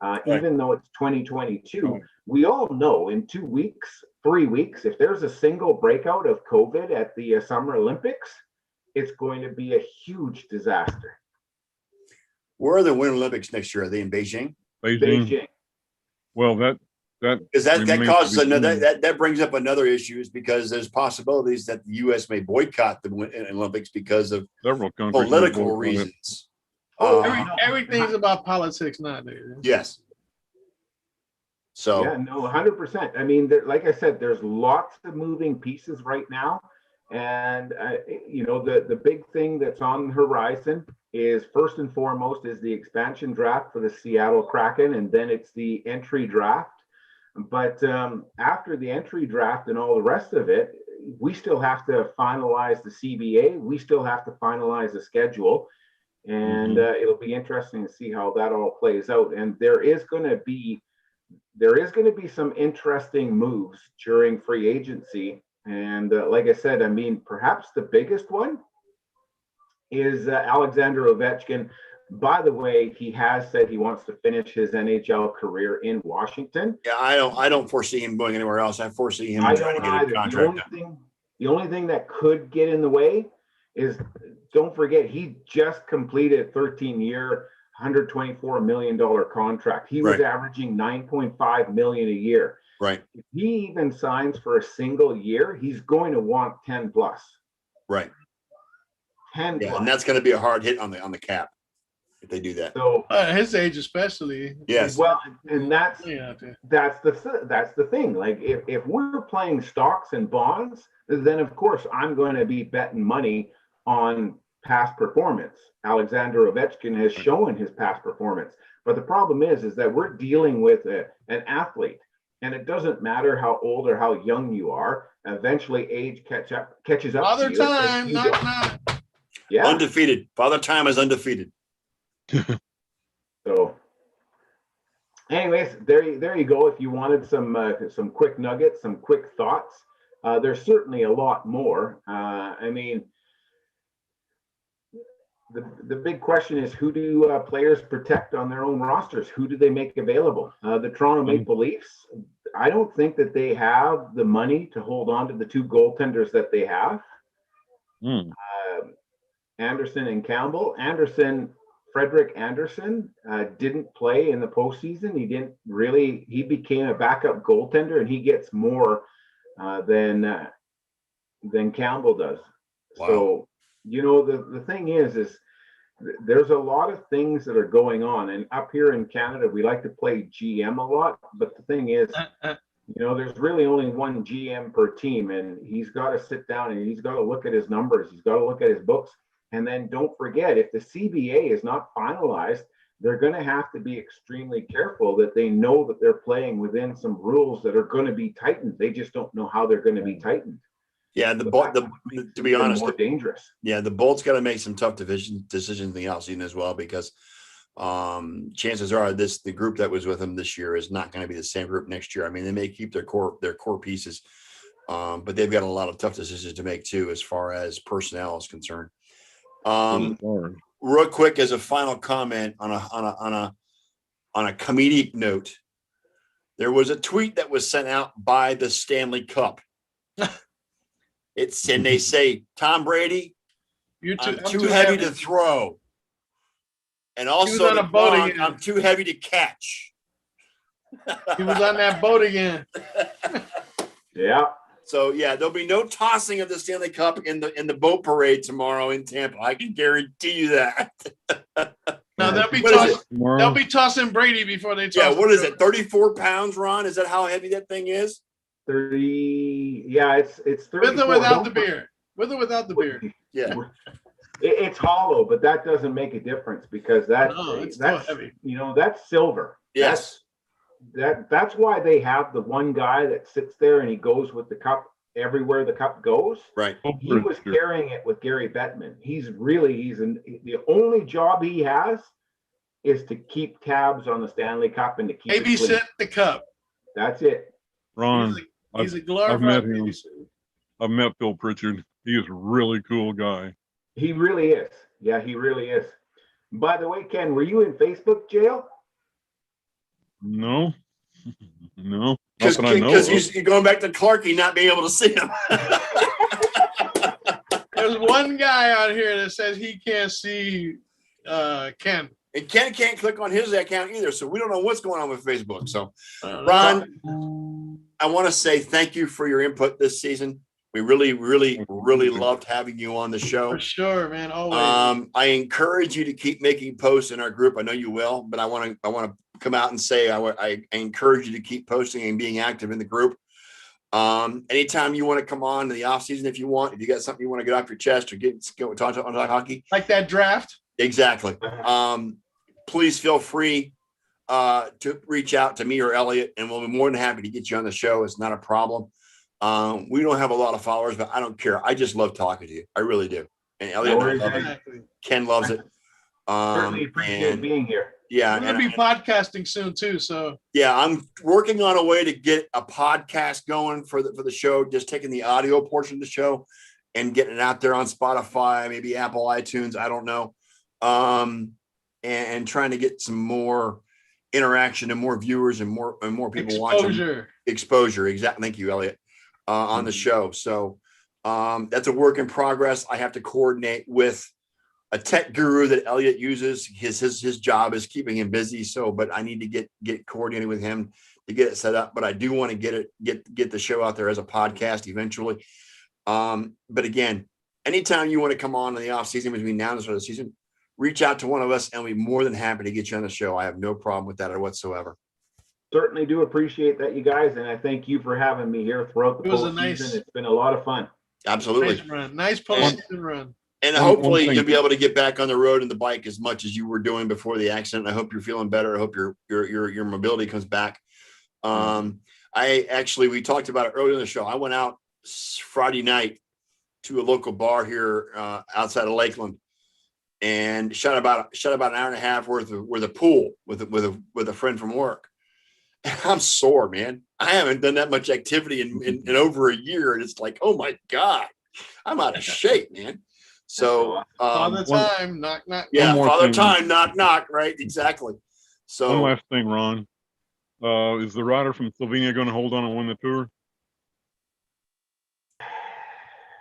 Right. Even though it's 2022, we all know in 2 weeks, 3 weeks, if there's a single breakout of COVID at the Summer Olympics, it's going to be a huge disaster. Where are the Winter Olympics next year? Are they in Beijing? Beijing. Well, that Because that remains causes to be another seen. that brings up another issue, is because there's possibilities that the U.S. may boycott the Olympics because of Several countries political have voted on it. reasons. Everything's about politics nowadays. Yes. So Yeah, no, 100%. I mean, like I said, there's lots of moving pieces right now. And, the big thing that's on the horizon is, first and foremost, is the expansion draft for the Seattle Kraken, and then it's the entry draft. But after the entry draft and all the rest of it, we still have to finalize the CBA. We still have to finalize the schedule. And it'll be interesting to see how that all plays out. And there is going to be some interesting moves during free agency. And like I said, I mean, perhaps the biggest one is Alexander Ovechkin. By the way, he has said he wants to finish his NHL career in Washington. yeah, I don't foresee him going anywhere else. I foresee him I trying to don't get a either. contract done. The only thing that could get in the way is, don't forget, he just completed a 13-year, $124 million contract. He was Right. averaging $9.5 million a year. Right. If he even signs for a single year, he's going to want 10 plus. Right. 10 Yeah, plus. and that's going to be a hard hit on the cap if they do that. So, His age, especially. Yes. well, and that's Yeah. the thing. Like, if we're playing stocks and bonds, then of course I'm going to be betting money on past performance. Alexander Ovechkin has shown his past performance, but the problem is that we're dealing with an athlete, and it doesn't matter how old or how young you are. Eventually, age catches up. Father to you, time, and you not don't- not. Yeah. Undefeated. Father Time is undefeated. So, anyways, there you go. If you wanted some quick nuggets, some quick thoughts, there's certainly a lot more. I mean, the big question is, who do players protect on their own rosters? Who do they make available? The Toronto Maple Leafs, I don't think that they have the money to hold on to the two goaltenders that they have. Anderson and Campbell. Frederick Anderson didn't play in the postseason. He became a backup goaltender, and he gets more than Campbell does. Wow. So, the thing is there's a lot of things that are going on. And up here in Canada, we like to play GM a lot. But the thing is, You know, there's really only one GM per team, and he's got to sit down and he's got to look at his numbers. He's got to look at his books. And then don't forget, if the CBA is not finalized, they're going to have to be extremely careful that they know that they're playing within some rules that are going to be tightened. They just don't know how they're going to be tightened. Yeah, So that to be honest, more dangerous. yeah, the Bolts got to make some tough decisions in the offseason as well, because chances are the group that was with them this year is not going to be the same group next year. I mean, they may keep their core pieces, but they've got a lot of tough decisions to make too, as far as personnel is concerned. Real quick, as a final comment on a comedic note, there was a tweet that was sent out by the Stanley Cup. And they say, Tom Brady, I'm too heavy to throw. And also, I'm too heavy to catch. He was on that boat again. Yeah. So yeah, there'll be no tossing of the Stanley Cup in the boat parade tomorrow in Tampa. I can guarantee you that. No, they'll be tossing Brady before they toss. Yeah, what is it? 34 pounds, Ron? Is that how heavy that thing is? 30. Yeah, it's 34. With or without the beer. With or without the beer. Yeah. It's hollow, but that doesn't make a difference because that's heavy. You know, that's silver. Yes. That's why they have the one guy that sits there and he goes with the cup everywhere the cup goes. Right. He was carrying it with Gary Bettman. The only job he has is to keep tabs on the Stanley Cup and to keep babysit the cup. That's it. Ron, he's a glorified babysitter. I've met Phil Pritchard. He is a really cool guy. He really is. Yeah, he really is. By the way, Ken, were you in Facebook jail? No. No. Because you're going back to Clarkie not being able to see him. There's one guy out here that says he can't see Ken. And Ken can't click on his account either, so we don't know what's going on with Facebook. So, Ron, I want to say thank you for your input this season. We really, really, really loved having you on the show. For sure, man. Always. I encourage you to keep making posts in our group. I know you will, but I want to come out and say I encourage you to keep posting and being active in the group. Anytime you want to come on in the off season, if you got something you want to get off your chest or go talk hockey, like that draft. Exactly. Please feel free to reach out to me or Elliot, and we'll be more than happy to get you on the show. It's not a problem. We don't have a lot of followers, but I don't care. I just love talking to you. I really do. And Elliot, Ken loves it. Certainly appreciate being here. Yeah, we're gonna be podcasting soon too. So yeah, I'm working on a way to get a podcast going for the show. Just taking the audio portion of the show and getting it out there on Spotify, maybe Apple iTunes. I don't know. And trying to get some more interaction and more viewers and more people watching. Exposure. Exactly. Thank you, Elliot. On the show. So that's a work in progress. I have to coordinate with a tech guru that Elliot uses. His job is keeping him busy. But I need to get coordinated with him to get it set up. But I do want to get the show out there as a podcast eventually. But again, anytime you want to come on in the off season between now and the start of the season, reach out to one of us and we'll be more than happy to get you on the show. I have no problem with that whatsoever. Certainly do appreciate that, you guys, and I thank you for having me here throughout the postseason. It's been a lot of fun. Absolutely. Nice postseason run. And hopefully you'll be able to get back on the road and the bike as much as you were doing before the accident. I hope you're feeling better. I hope your mobility comes back. We talked about it earlier in the show. I went out Friday night to a local bar here outside of Lakeland and shot about an hour and a half worth of pool with a friend from work. And I'm sore, man. I haven't done that much activity in over a year, and it's like, oh my God, I'm out of shape, man. So Father Time, knock knock. Yeah, Father Time, knock knock. Right, exactly. So one last thing, Ron. Is the rider from Slovenia going to hold on and win the tour?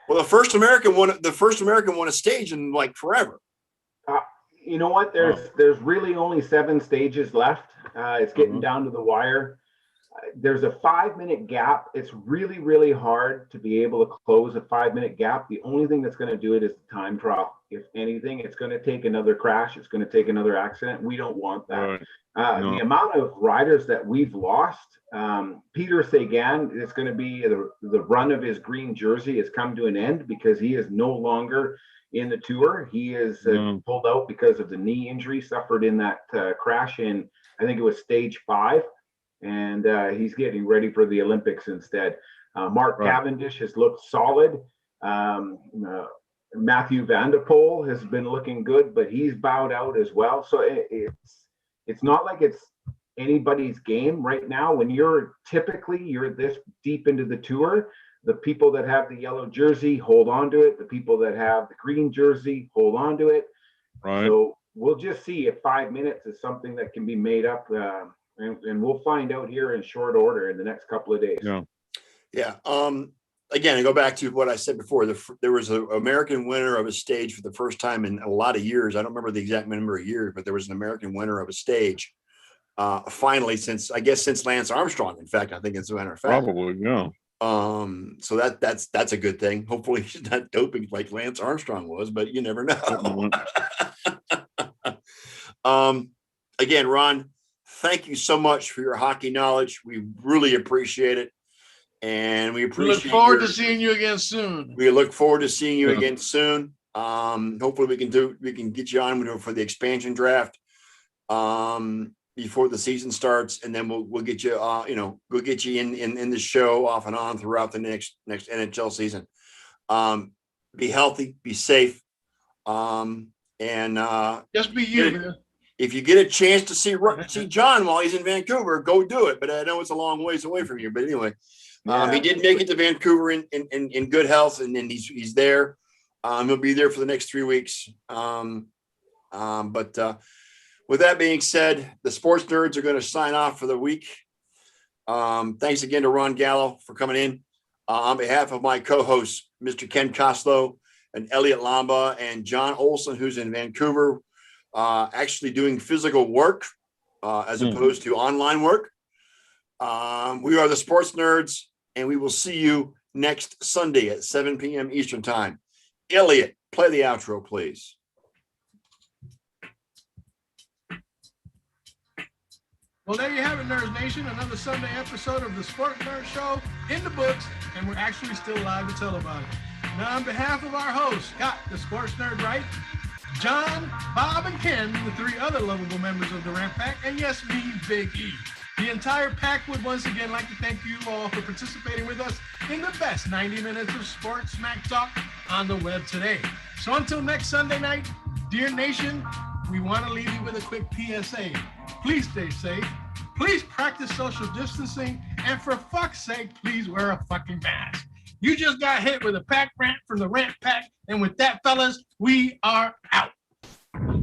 Well, the first American won a stage in like forever. You know what? There's really only 7 stages left. It's getting down to the wire. there's a 5-minute gap. It's really, really hard to be able to close a 5-minute gap. The only thing that's going to do it is the time trial. If anything, it's going to take another crash. It's going to take another accident. We don't want that. Right. No. The amount of riders that we've lost, Peter Sagan, it's going to be the run of his green jersey has come to an end because he is no longer in the tour. He is pulled out because of the knee injury suffered in that crash in, I think it was stage 5. And he's getting ready for the Olympics instead. Mark Cavendish has looked solid. Matthew Van der Poel has been looking good, but he's bowed out as well. So it's not like it's anybody's game right now. When you're this deep into the tour, the people that have the yellow jersey hold on to it. The people that have the green jersey hold on to it. Right. So we'll just see if 5 minutes is something that can be made up. And we'll find out here in short order in the next couple of days. Yeah. Again, I go back to what I said before. There was an American winner of a stage for the first time in a lot of years. I don't remember the exact number of years, but there was an American winner of a stage. Finally, since Lance Armstrong. In fact, I think it's a matter of fact. Probably, yeah. So that's a good thing. Hopefully, he's not doping like Lance Armstrong was, but you never know. Again, Ron, thank you so much for your hockey knowledge. We really appreciate it. And we appreciate look forward to seeing you again soon. We look forward to seeing you again soon. Hopefully we can get you on for the expansion draft before the season starts, and then we'll get you we'll get you in the show off and on throughout the next NHL season. Be healthy, be safe. And just be you, man. If you get a chance to see John while he's in Vancouver, go do it. But I know it's a long ways away from you. But anyway, he did make it to Vancouver in good health, and then he's there. He'll be there for the next 3 weeks. But with that being said, the sports nerds are going to sign off for the week. Thanks again to Ron Gallo for coming in. On behalf of my co-hosts, Mr. Ken Koslow and Elliot Lamba and John Olson, who's in Vancouver, actually doing physical work as opposed to online work. We are the Sports Nerds, and we will see you next Sunday at 7 p.m. Eastern Time. Elliot, play the outro, please. Well, there you have it, Nerds Nation. Another Sunday episode of the Sports Nerd Show in the books, and we're actually still live to tell about it. Now, on behalf of our hosts, Scott, the Sports Nerd, right? John, Bob, and Ken, the 3 other lovable members of the Ramp Pack, and yes, me, Big E. The entire pack would once again like to thank you all for participating with us in the best 90 minutes of sports smack talk on the web today. So until next Sunday night, dear nation, we want to leave you with a quick PSA. Please stay safe. Please practice social distancing. And for fuck's sake, please wear a fucking mask. You just got hit with a pack rant from the Ramp Pack. And with that, fellas, we are out.